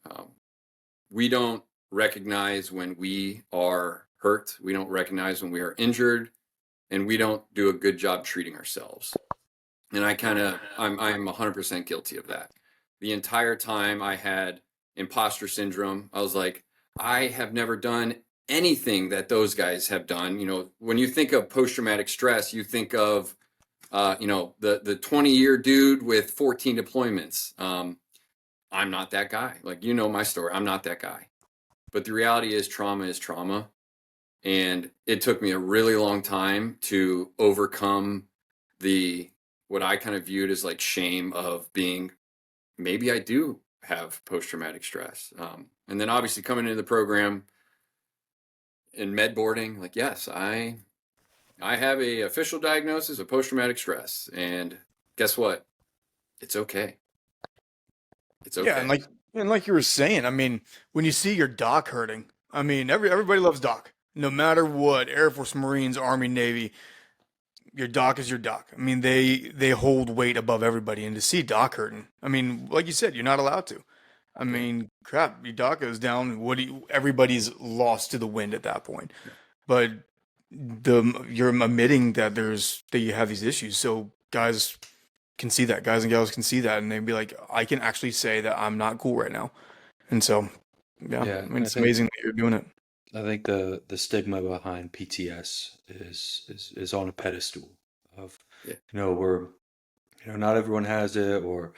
Um, we don't recognize when we are hurt. We don't recognize when we are injured, and we don't do a good job treating ourselves. And I'm 100% guilty of that. The entire time I had imposter syndrome. I was like, I have never done anything that those guys have done. You know, when you think of post-traumatic stress, you think of, you know, the 20-year dude with 14 deployments. I'm not that guy. Like, you know my story. I'm not that guy. But the reality is trauma. And it took me a really long time to overcome what I kind of viewed as like shame of being, maybe I do have post-traumatic stress. And then obviously coming into the program and med boarding, like, yes, I have a official diagnosis of post-traumatic stress. And guess what? It's okay. It's Yeah, okay. and like you were saying, I mean, when you see your doc hurting, I mean, everybody loves doc. No matter what, Air Force, Marines, Army, Navy, your doc is your doc. I mean, they hold weight above everybody, and to see doc hurting, I mean, like you said, you're not allowed to. I Yeah. mean, crap, your doc goes down. What do you? Everybody's lost to the wind at that point. Yeah. But you're admitting that you have these issues, so guys can see that, guys and gals can see that, and they'd be like, I can actually say that I'm not cool right now. And so, yeah, Yeah, I mean, I it's think amazing that you're doing it. the stigma behind PTS is on a pedestal of, Yeah. not everyone has it, or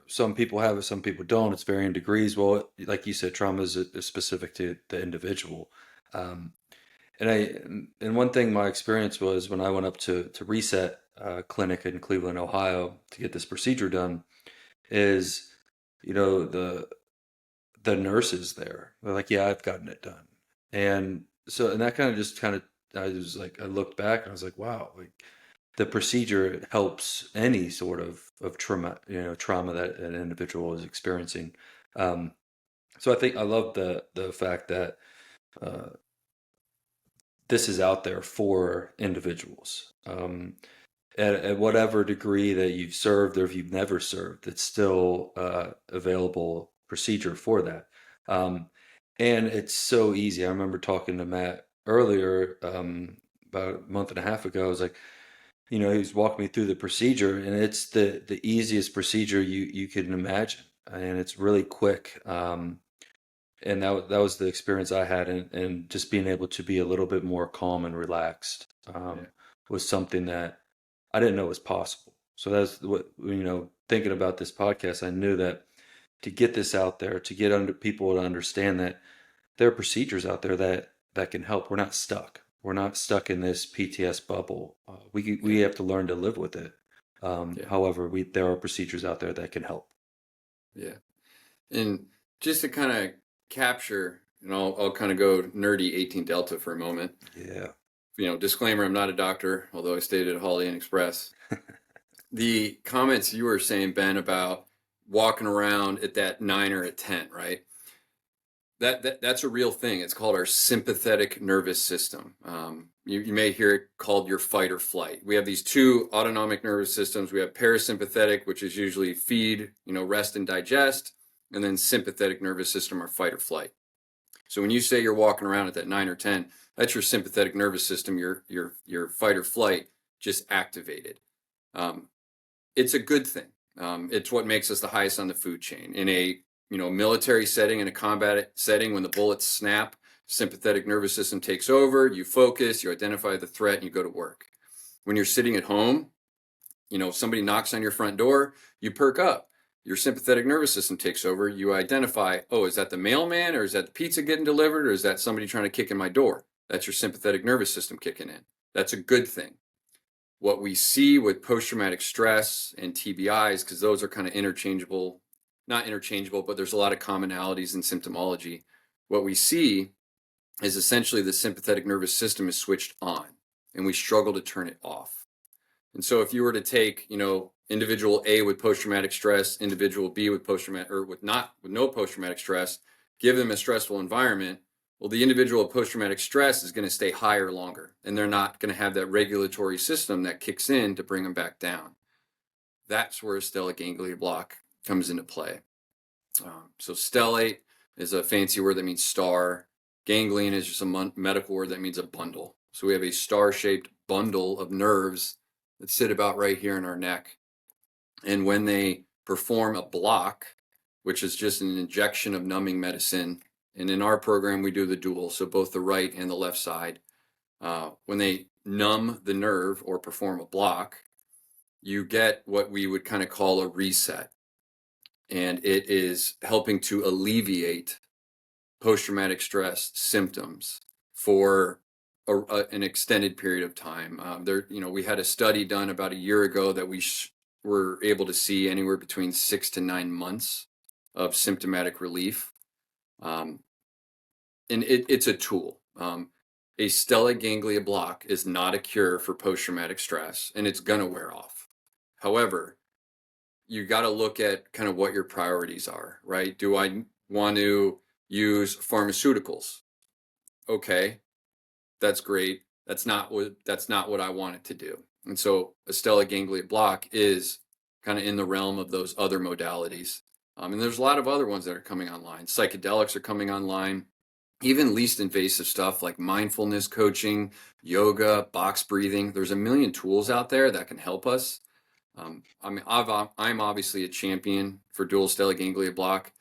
some people have it, some people don't. It's varying degrees. Well, like you said, trauma is specific to the individual. Um, and one thing my experience was when I went up to Reset Clinic in Cleveland, Ohio, to get this procedure done, is the nurses there. They're like, yeah, I've gotten it done. And that I was like, I looked back and I was like, wow, like the procedure helps any sort of trauma that an individual is experiencing. Um, so I think I love the fact that uh, this is out there for individuals. At whatever degree that you've served or if you've never served, it's still available procedure for that. Um, and it's so easy. I remember talking to Matt earlier, about a month and a half ago. I was like, he was walking me through the procedure, and it's the easiest procedure you can imagine, and it's really quick. And that was the experience I had, and just being able to be a little bit more calm and relaxed Yeah. was something that I didn't know was possible. So that's what, thinking about this podcast, I knew that to get this out there, to get under people to understand that there are procedures out there that can help. We're not stuck. We're not stuck in this PTS bubble. We Yeah. have to learn to live with it. Yeah. However, there are procedures out there that can help. Yeah. And just to kind of capture, and I'll kind of go nerdy 18 Delta for a moment. Yeah. Disclaimer, I'm not a doctor, although I stayed at Holiday Inn Express. The comments you were saying, Ben, about walking around at that 9 or a 10, right? That's a real thing. It's called our sympathetic nervous system. You may hear it called your fight or flight. We have these two autonomic nervous systems. We have parasympathetic, which is usually feed, rest and digest, and then sympathetic nervous system, or fight or flight. So when you say you're walking around at that 9 or 10, that's your sympathetic nervous system, your fight or flight just activated. It's a good thing. It's what makes us the highest on the food chain. In a military setting, in a combat setting, when the bullets snap, sympathetic nervous system takes over. You focus, you identify the threat, and you go to work. When you're sitting at home, somebody knocks on your front door, you perk up. Your sympathetic nervous system takes over. You identify, oh, is that the mailman, or is that the pizza getting delivered, or is that somebody trying to kick in my door? That's your sympathetic nervous system kicking in. That's a good thing. What we see with post-traumatic stress and TBIs, because those are kind of not interchangeable, but there's a lot of commonalities in symptomology. What we see is essentially the sympathetic nervous system is switched on, and we struggle to turn it off. And so if you were to take, individual A with post-traumatic stress, individual B with post-traumatic, or with no post-traumatic stress, give them a stressful environment, well, the individual with post-traumatic stress is going to stay higher longer, and they're not going to have that regulatory system that kicks in to bring them back down. That's where a stellate ganglion block comes into play. So stellate is a fancy word that means star. Ganglion is just a medical word that means a bundle. So we have a star-shaped bundle of nerves that sit about right here in our neck. And when they perform a block, which is just an injection of numbing medicine And in our program, we do the dual, so both the right and the left side. When they numb the nerve or perform a block, you get what we would kind of call a reset. And it is helping to alleviate post-traumatic stress symptoms for an extended period of time. We had a study done about a year ago that we were able to see anywhere between 6 to 9 months of symptomatic relief. And it's a tool. A stellate ganglia block is not a cure for post-traumatic stress, and it's going to wear off. However, you got to look at kind of what your priorities are, right? Do I want to use pharmaceuticals? Okay, that's great. That's not what I want it to do. And so a stellate ganglia block is kind of in the realm of those other modalities. And there's a lot of other ones that are coming online. Psychedelics are coming online. Even least invasive stuff like mindfulness coaching, yoga, box breathing. There's a million tools out there that can help us. I'm obviously a champion for dual stellate ganglia block.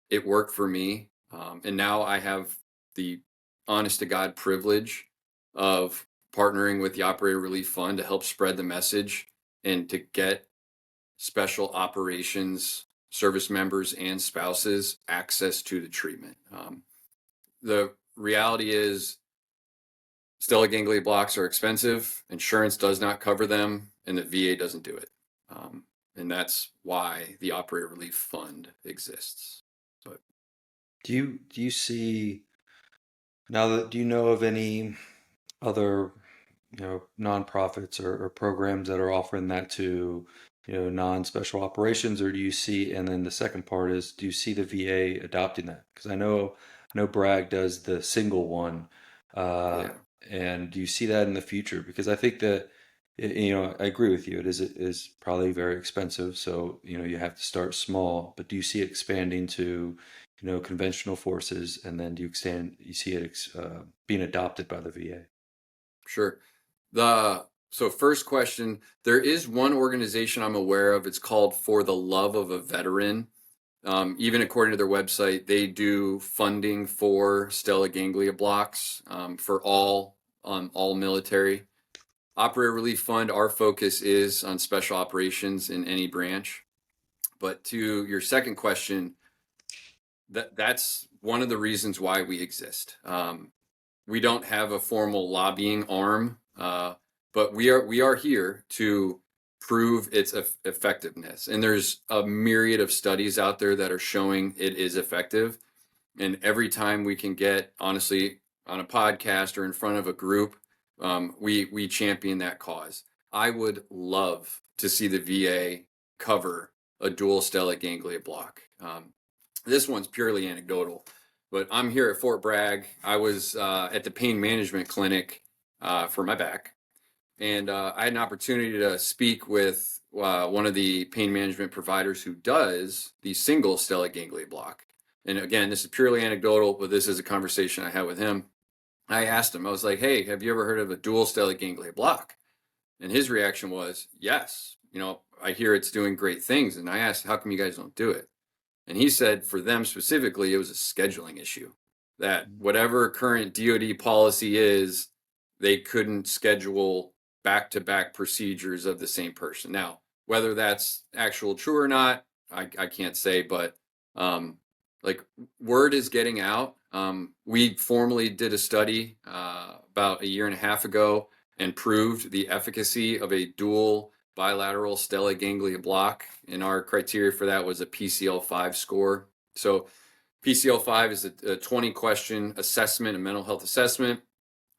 It worked for me. And now I have the honest to God privilege of partnering with the Operator Relief Fund to help spread the message and to get special operations service members and spouses access to the treatment. The reality is stellate ganglia blocks are expensive. Insurance does not cover them, and the VA doesn't do it. And that's why the Operator Relief Fund exists. But Do you see now that do you know of any other nonprofits or programs that are offering that to non-special operations, or do you see, and then the second part is, do you see the VA adopting that? Because I know Bragg does the single one, uh, yeah, and do you see that in the future? Because I think that I agree with you, it is probably very expensive, so you have to start small, but do you see it expanding to conventional forces, and then you see it being adopted by the VA? sure. So first question, there is one organization I'm aware of. It's called For the Love of a Veteran. Even according to their website, they do funding for stellate ganglia blocks for all military. Operator Relief Fund, our focus is on special operations in any branch. But to your second question, that's one of the reasons why we exist. We don't have a formal lobbying arm, but we are here to prove its effectiveness. And there's a myriad of studies out there that are showing it is effective. And every time we can get, honestly, on a podcast or in front of a group, we champion that cause. I would love to see the VA cover a dual stellate ganglia block. This one's purely anecdotal, but I'm here at Fort Bragg. I was at the pain management clinic for my back, and I had an opportunity to speak with one of the pain management providers who does the single stellate ganglia block. And again, this is purely anecdotal, but this is a conversation I had with him. I asked him, I was like, hey, have you ever heard of a dual stellate ganglia block? And his reaction was, yes, I hear it's doing great things. And I asked, how come you guys don't do it? And he said for them specifically, it was a scheduling issue, that whatever current DoD policy is, they couldn't schedule back-to-back procedures of the same person. Now, whether that's actual true or not, I can't say, but like word is getting out. We formally did a study about a year and a half ago and proved the efficacy of a dual bilateral stellate ganglia block. And our criteria for that was a PCL-5 score. So PCL-5 is a 20-question assessment, a mental health assessment,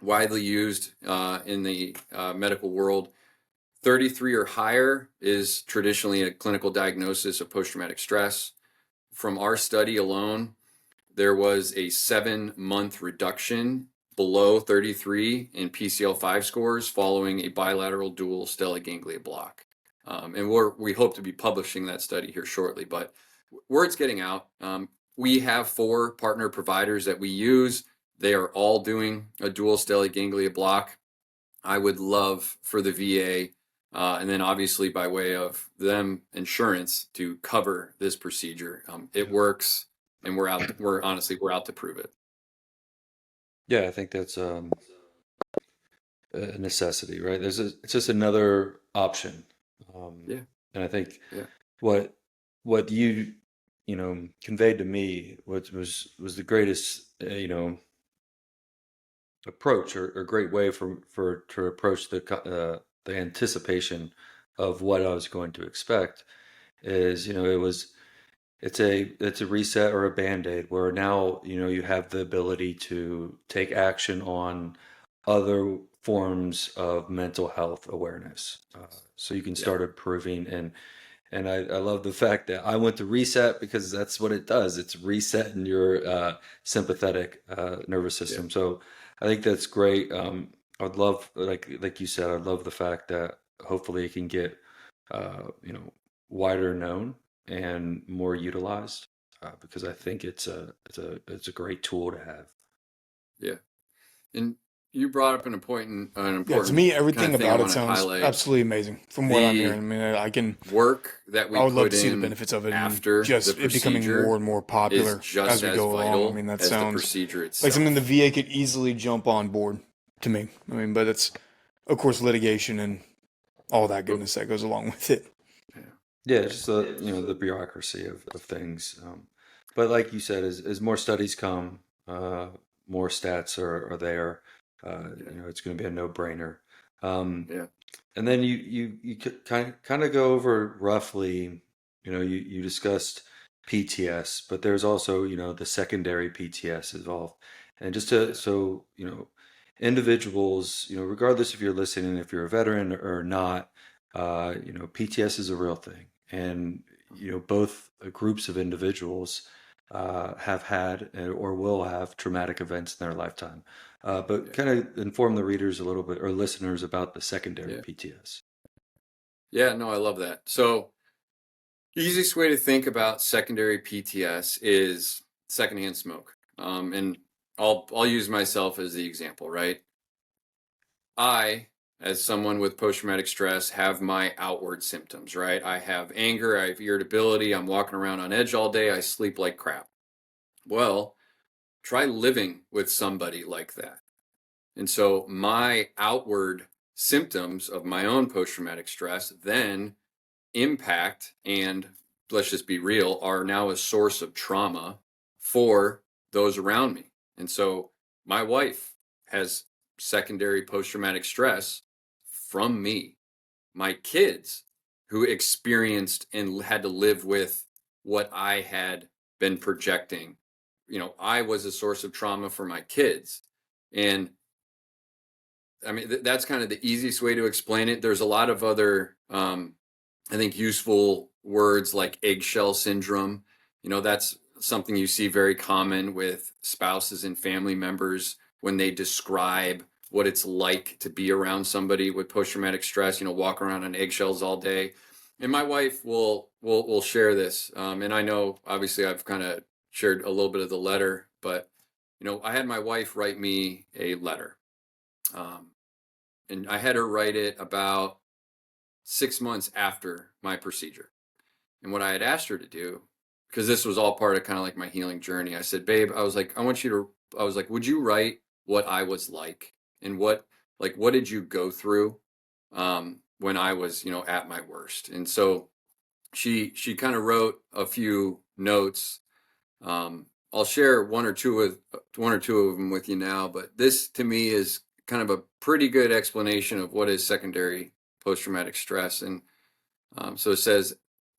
widely used in the medical world. 33 or higher is traditionally a clinical diagnosis of post-traumatic stress. From our study alone, there was a 7-month reduction below 33 in PCL-5 scores following a bilateral dual stellate ganglia block. And we hope to be publishing that study here shortly, but word's getting out. We have 4 partner providers that we use. They are all doing a dual stellate ganglia block. I would love for the VA, and then obviously by way of them insurance, to cover this procedure. It works. and we're out to prove it. Yeah, I think that's a necessity, right? It's just another option. Yeah. And I think Yeah. what what you conveyed to me was the greatest approach or great way for to approach the anticipation of what I was going to expect is it's a reset or a band-aid where now you have the ability to take action on other forms of mental health awareness, so you can Yeah. start improving. And I love the fact that I went to reset because that's what it does. It's resetting your sympathetic nervous Yeah. system. So I think that's great. I'd love, like you said, I'd love the fact that hopefully it can get wider known and more utilized, because I think it's a great tool to have. Yeah. And you brought up an Yeah, to important me, kind everything of thing I about it want to sounds highlight. absolutely amazing from what I'm hearing. The I mean, work that we I would love put to see the in benefits of it and after the just it becoming more procedure and more is popular just as we as go along. I vital mean, that as the sounds procedure like something the itself. VA could easily jump on board to me. I mean, but it's, of course, litigation and all that But goodness that goes along with it. yeah, Yeah, it's just the bureaucracy of things. But like you said, as more studies come, more stats are there. yeah, It's going to be a no-brainer. Um, yeah, and then you kind of go over roughly. You discussed PTS, but there's also the secondary PTS involved. And just to yeah, so individuals, regardless if you're listening, if you're a veteran or not, PTS is a real thing. And both groups of individuals have had or will have traumatic events in their lifetime. But yeah, kind of inform the readers a little bit or listeners about the secondary yeah. PTS. Yeah, no, I love that. So the easiest way to think about secondary PTS is secondhand smoke. And I'll use myself as the example, right? I, as someone with post-traumatic stress, have my outward symptoms, right? I have anger, I have irritability, I'm walking around on edge all day, I sleep like crap. Well, try living with somebody like that. And so my outward symptoms of my own post-traumatic stress then impact and, let's just be real, are now a source of trauma for those around me. And so my wife has secondary post traumatic stress from me. My kids, who experienced and had to live with what I had been projecting, I was a source of trauma for my kids. And I mean, that's kind of the easiest way to explain it. There's a lot of other I think useful words like eggshell syndrome. That's something you see very common with spouses and family members when they describe what it's like to be around somebody with post-traumatic stress, walk around on eggshells all day. And my wife will share this. And I know obviously I've kind of shared a little bit of the letter, but I had my wife write me a letter. Um, and I had her write it about 6 months after my procedure. And what I had asked her to do, because this was all part of kind of like my healing journey, I said, babe, I was like, I was like, would you write what I was like and what did you go through when I was, at my worst? And so she kind of wrote a few notes. I'll share one or two of them with you now, but this to me is kind of a pretty good explanation of what is secondary post-traumatic stress. And so it says,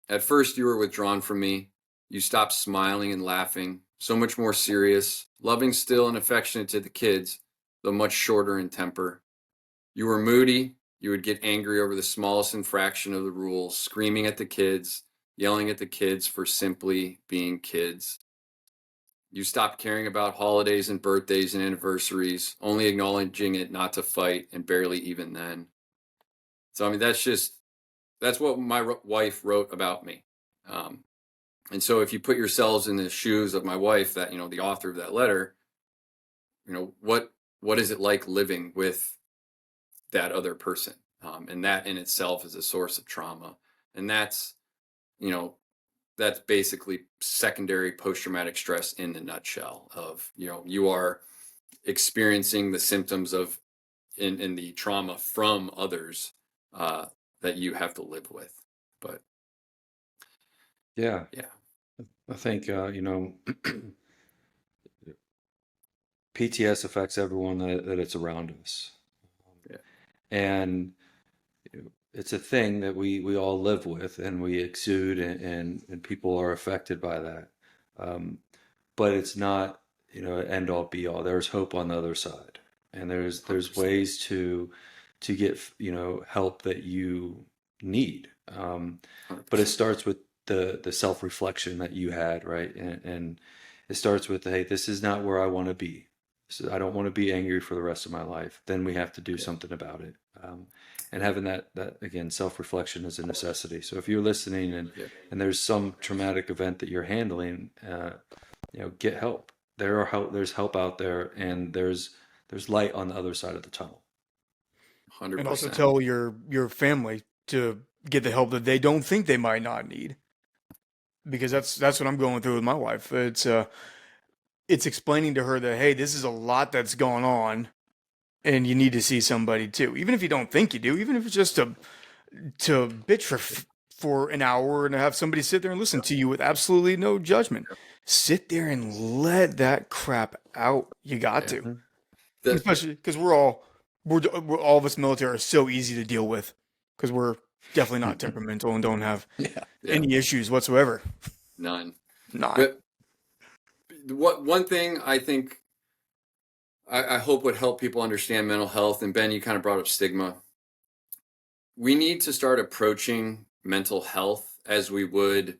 at first you were withdrawn from me. You stopped smiling and laughing, so much more serious, loving still and affectionate to the kids, though much shorter in temper. You were moody. You would get angry over the smallest infraction of the rules, screaming at the kids, yelling at the kids for simply being kids. You stopped caring about holidays and birthdays and anniversaries, only acknowledging it not to fight, and barely even then. So, I mean, that's what my wife wrote about me. Um, and so if you put yourselves in the shoes of my wife, that, the author of that letter, what is it like living with that other person? And that in itself is a source of trauma. And that's, you know, that's basically secondary post-traumatic stress in the nutshell of, you are experiencing the symptoms of in the trauma from others that you have to live with. But Yeah, yeah, I think PTS affects everyone that it's around us, yeah, and it's a thing that we all live with and we exude, and people are affected by that. Um, but it's not, end all be all. There's hope on the other side, and there's 100%. ways to get help that you need. But it 100%. starts with the self reflection that you had, right? And it starts with, hey, this is not where I want to be. So I don't want to be angry for the rest of my life. Then we have to do Yeah, something about it. And having that again, self reflection is a necessity. So if you're listening yeah, and there's some traumatic event that you're handling, get help. There's help out there, and there's light on the other side of the tunnel. And also 100%. tell your family to get the help that they don't think they might not need, because that's what I'm going through with my wife. It's explaining to her that, hey, this is a lot that's going on, and you need to see somebody too, even if you don't think you do, even if it's just to bitch for an hour and have somebody sit there and listen to you with absolutely no judgment. Sit there and let that crap out. You got Yeah. to, Mhm. The, especially because we're all of us military are so easy to deal with because we're definitely not temperamental and don't have Yeah. yeah, any issues whatsoever. none. None. But what one thing I think I hope would help people understand mental health, and Ben, you kind of brought up stigma. We need to start approaching mental health as we would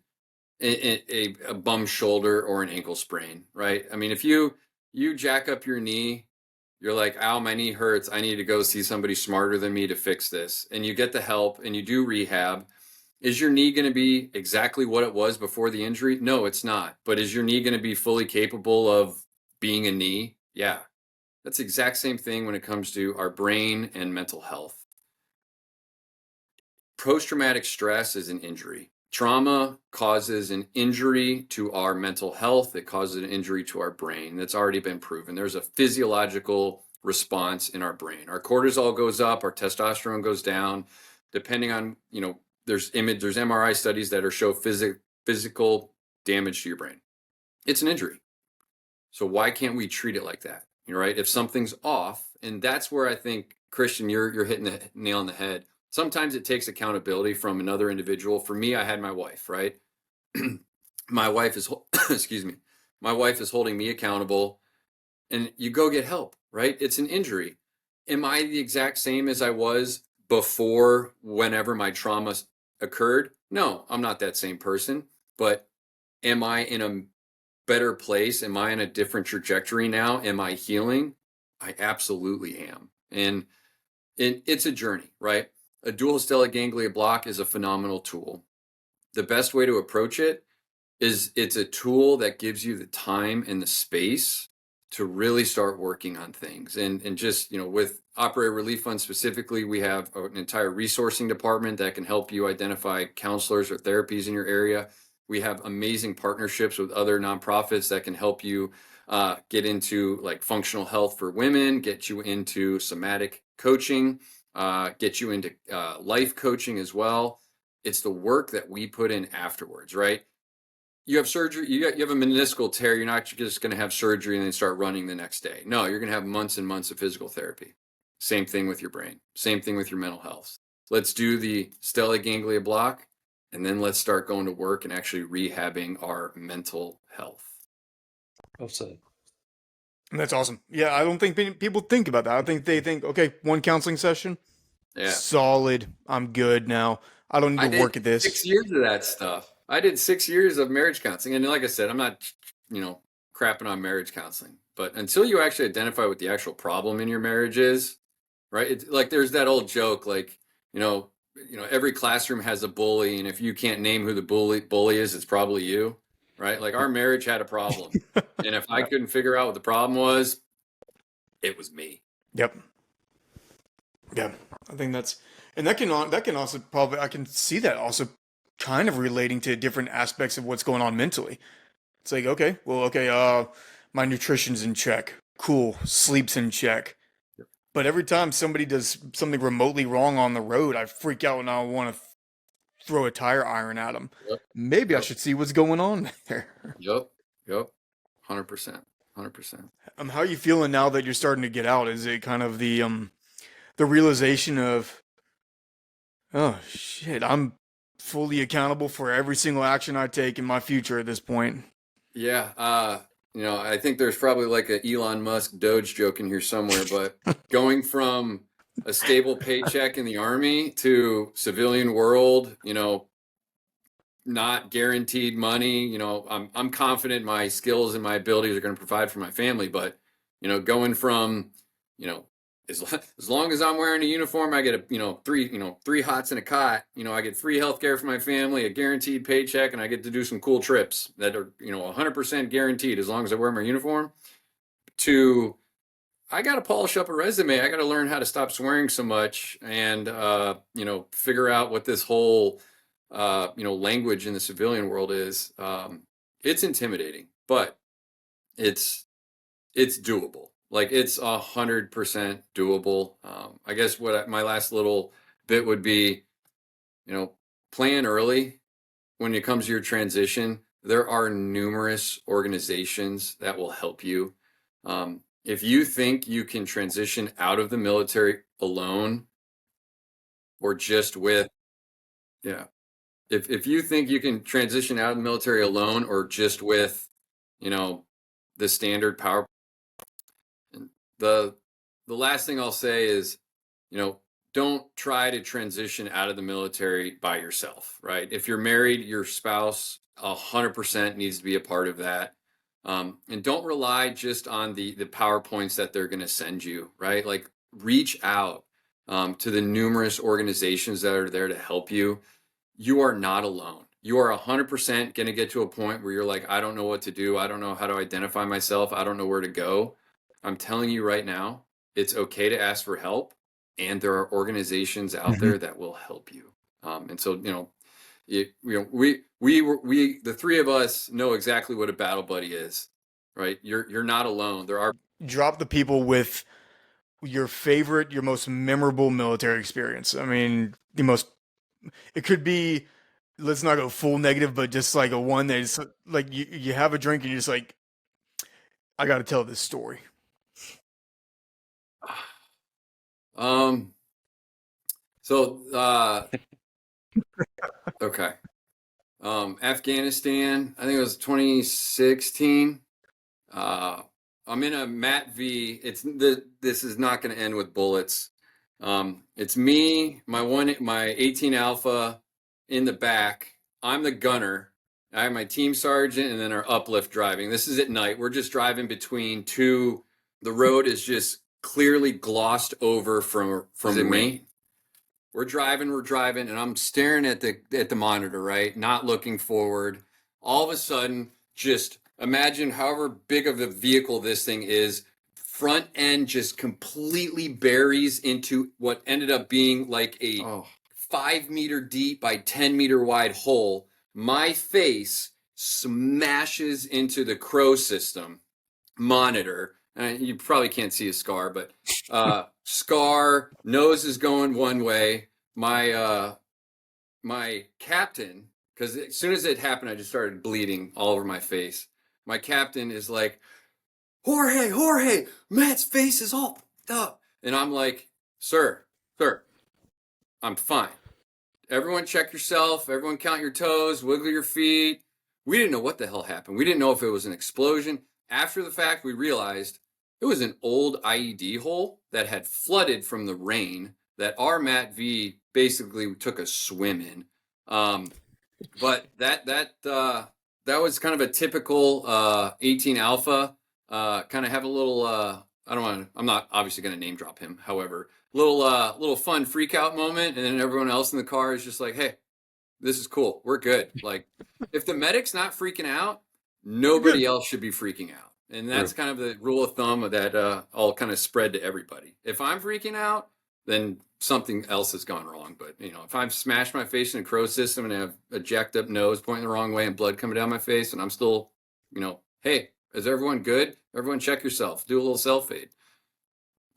a bum shoulder or an ankle sprain, right? I mean, if you jack up your knee, you're like, ow, my knee hurts. I need to go see somebody smarter than me to fix this. And you get the help and you do rehab. Is your knee going to be exactly what it was before the injury? No, it's not. But is your knee going to be fully capable of being a knee? Yeah. That's the exact same thing when it comes to our brain and mental health. Post-traumatic stress is an injury. Trauma causes an injury to our mental health. It causes an injury to our brain. That's already been proven. There's a physiological response in our brain. Our cortisol goes up, our testosterone goes down, depending on, there's MRI studies that show physical damage to your brain. It's an injury. So why can't we treat it like that? Right? If something's off, and that's where I think, Christian, you're hitting the nail on the head. Sometimes it takes accountability from another individual. For me, I had my wife, right? My wife is excuse me. My wife is holding me accountable, and you go get help, right? It's an injury. Am I the exact same as I was before whenever my trauma occurred? No, I'm not that same person, but am I in a better place? Am I in a different trajectory now? Am I healing? I absolutely am. And it's a journey, right? A dual stellate ganglia block is a phenomenal tool. The best way to approach it is it's a tool that gives you the time and the space to really start working on things. And just, with Operator Relief Fund specifically, we have an entire resourcing department that can help you identify counselors or therapies in your area. We have amazing partnerships with other nonprofits that can help you get into like functional health for women, get you into somatic coaching, get you into life coaching as well. It's the work that we put in afterwards, right? You have surgery, you have a meniscal tear. You're not just going to have surgery and then start running the next day. No, you're going to have months and months of physical therapy. Same thing with your brain. Same thing with your mental health. Let's do the stellate ganglia block, and then let's start going to work and actually rehabbing our mental health. Well said. And that's awesome. Yeah, I don't think people think about that. I think they think, okay, one counseling session, Yeah. solid. I'm good now. I don't need I to did work at this. 6 years of that stuff. I did 6 years of marriage counseling. And like I said, I'm not, crapping on marriage counseling. But until you actually identify what the actual problem in your marriage is, right? It's like there's that old joke, like, you know, every classroom has a bully, and if you can't name who the bully is, it's probably you, right? Like our marriage had a problem. And if I Yeah. couldn't figure out what the problem was, it was me. Yep. Yeah. I think that's, and that can also probably, I can see that also kind of relating to different aspects of what's going on mentally. It's like, okay, well, okay, my nutrition's in check. Cool. Sleep's in check. But every time somebody does something remotely wrong on the road, I freak out and I want to throw a tire iron at them. Yep. Maybe I Yep. should see what's going on there. Yep. Yep. 100%. 100%. How are you feeling now that you're starting to get out? Is it kind of the realization of, oh shit, I'm fully accountable for every single action I take in my future at this point? Yeah. I think there's probably like a Elon Musk Doge joke in here somewhere, but going from a stable paycheck in the army to civilian world, not guaranteed money. I'm confident my skills and my abilities are going to provide for my family, but going from, you know, as long as I'm wearing a uniform, I get three hots and a cot. I get free health care for my family, a guaranteed paycheck, and I get to do some cool trips that are 100% guaranteed as long as I wear my uniform. To I got to polish up a resume. I got to learn how to stop swearing so much and figure out what this whole language in the civilian world is. It's intimidating, but it's doable. Like it's 100% doable. I guess my last little bit would be, plan early when it comes to your transition. There are numerous organizations that will help you. If you think you can transition out of the military alone or just with, yeah, if you think you can transition out of the military alone or just with, the standard power, the the last thing I'll say is, don't try to transition out of the military by yourself, right? If you're married, your spouse 100% needs to be a part of that. And don't rely just on the PowerPoints that they're going to send you, right? Like reach out to the numerous organizations that are there to help you. You are not alone. You are 100% going to get to a point where you're like, I don't know what to do. I don't know how to identify myself. I don't know where to go. I'm telling you right now, it's okay to ask for help. And there are organizations out there that will help you. And so, we the three of us know exactly what a battle buddy is, right? You're not alone. There are Drop the people with your favorite, your most memorable military experience. I mean, it could be, let's not go full negative, but just like a one that is like you have a drink and you're just like, I got to tell this story. So okay. Afghanistan, I think it was 2016. I'm in a Mat V. This is not going to end with bullets. It's me, my 18 Alpha in the back. I'm the gunner. I have my team sergeant and then our uplift driving. This is at night. We're just driving between two. The road is just clearly glossed over from rain. We're driving, and I'm staring at the monitor, right? Not looking forward. All of a sudden, just imagine however big of a vehicle this thing is, front end just completely buries into what ended up being like a 5-meter deep by 10-meter wide hole. My face smashes into the crow system monitor. You probably can't see a scar, but scar, nose is going one way. My captain, because as soon as it happened, I just started bleeding all over my face. My captain is like, Jorge, Matt's face is all up. And I'm like, sir, I'm fine. Everyone check yourself. Everyone count your toes, wiggle your feet. We didn't know what the hell happened. We didn't know if it was an explosion. After the fact, we realized it was an old IED hole that had flooded from the rain that our Mat V basically took a swim in. But that was kind of a typical 18 Alpha. Kind of have a little I'm not obviously going to name drop him. However, little fun freak out moment, and then everyone else in the car is just like, hey, this is cool. We're good. Like, if the medic's not freaking out, nobody else should be freaking out. And that's kind of the rule of thumb that I'll kind of spread to everybody. If I'm freaking out, then something else has gone wrong. But if I've smashed my face in a crow system and I have a jacked up nose pointing the wrong way and blood coming down my face, and I'm still, hey, is everyone good? Everyone check yourself. Do a little self-aid.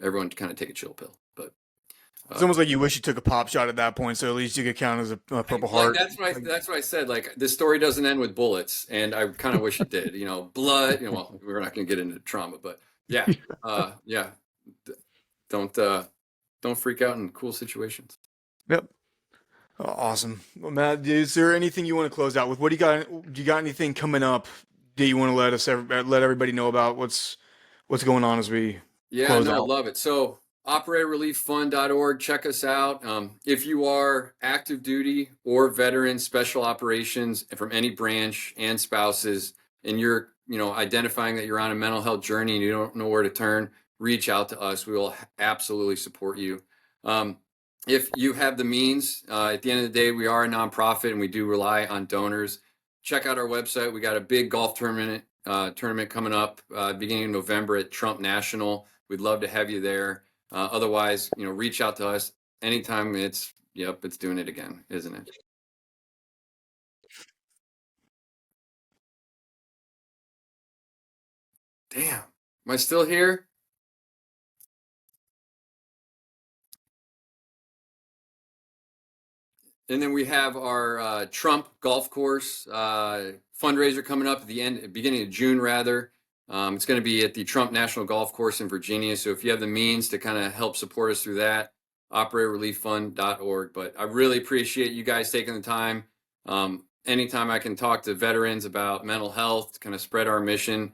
Everyone kind of take a chill pill. But it's almost like you wish you took a pop shot at that point, so at least you could count as a Purple Heart. That's what I said. Like, this story doesn't end with bullets, and I kind of wish it did. Blood. Well, we're not going to get into trauma, but yeah, yeah. Don't freak out in cool situations. Yep. Awesome. Well, Matt, is there anything you want to close out with? What do you got? Do you got anything coming up that you want to let everybody know about? What's going on as we close out? I love it. So operatorrelieffund.org. Check us out. If you are active duty or veteran, special operations from any branch, and spouses, and you're identifying that you're on a mental health journey and you don't know where to turn, reach out to us. We will absolutely support you. If you have the means, at the end of the day, we are a nonprofit and we do rely on donors. Check out our website. We got a big golf tournament coming up beginning of November at Trump National. We'd love to have you there. Otherwise, reach out to us anytime. It's doing it again, isn't it? Damn, am I still here? And then we have our Trump golf course fundraiser coming up at the beginning of June, rather. It's going to be at the Trump National Golf Course in Virginia. So if you have the means to kind of help support us through that, operatorrelieffund.org. But I really appreciate you guys taking the time. Anytime I can talk to veterans about mental health, to kind of spread our mission.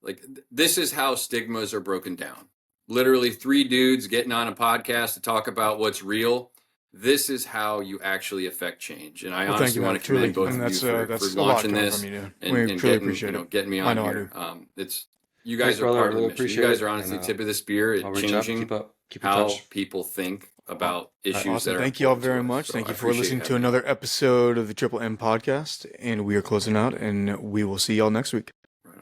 Like, this is how stigmas are broken down. Literally 3 dudes getting on a podcast to talk about what's real. This is how you actually affect change. And I honestly want to commend both of you for launching this and getting me on here. It's you guys are part of the mission. You guys are honestly tip of the spear at changing how people think about issues that are. Thank you all very much. Thank you for listening to another episode of the Triple M podcast. And we are closing out, and we will see y'all next week.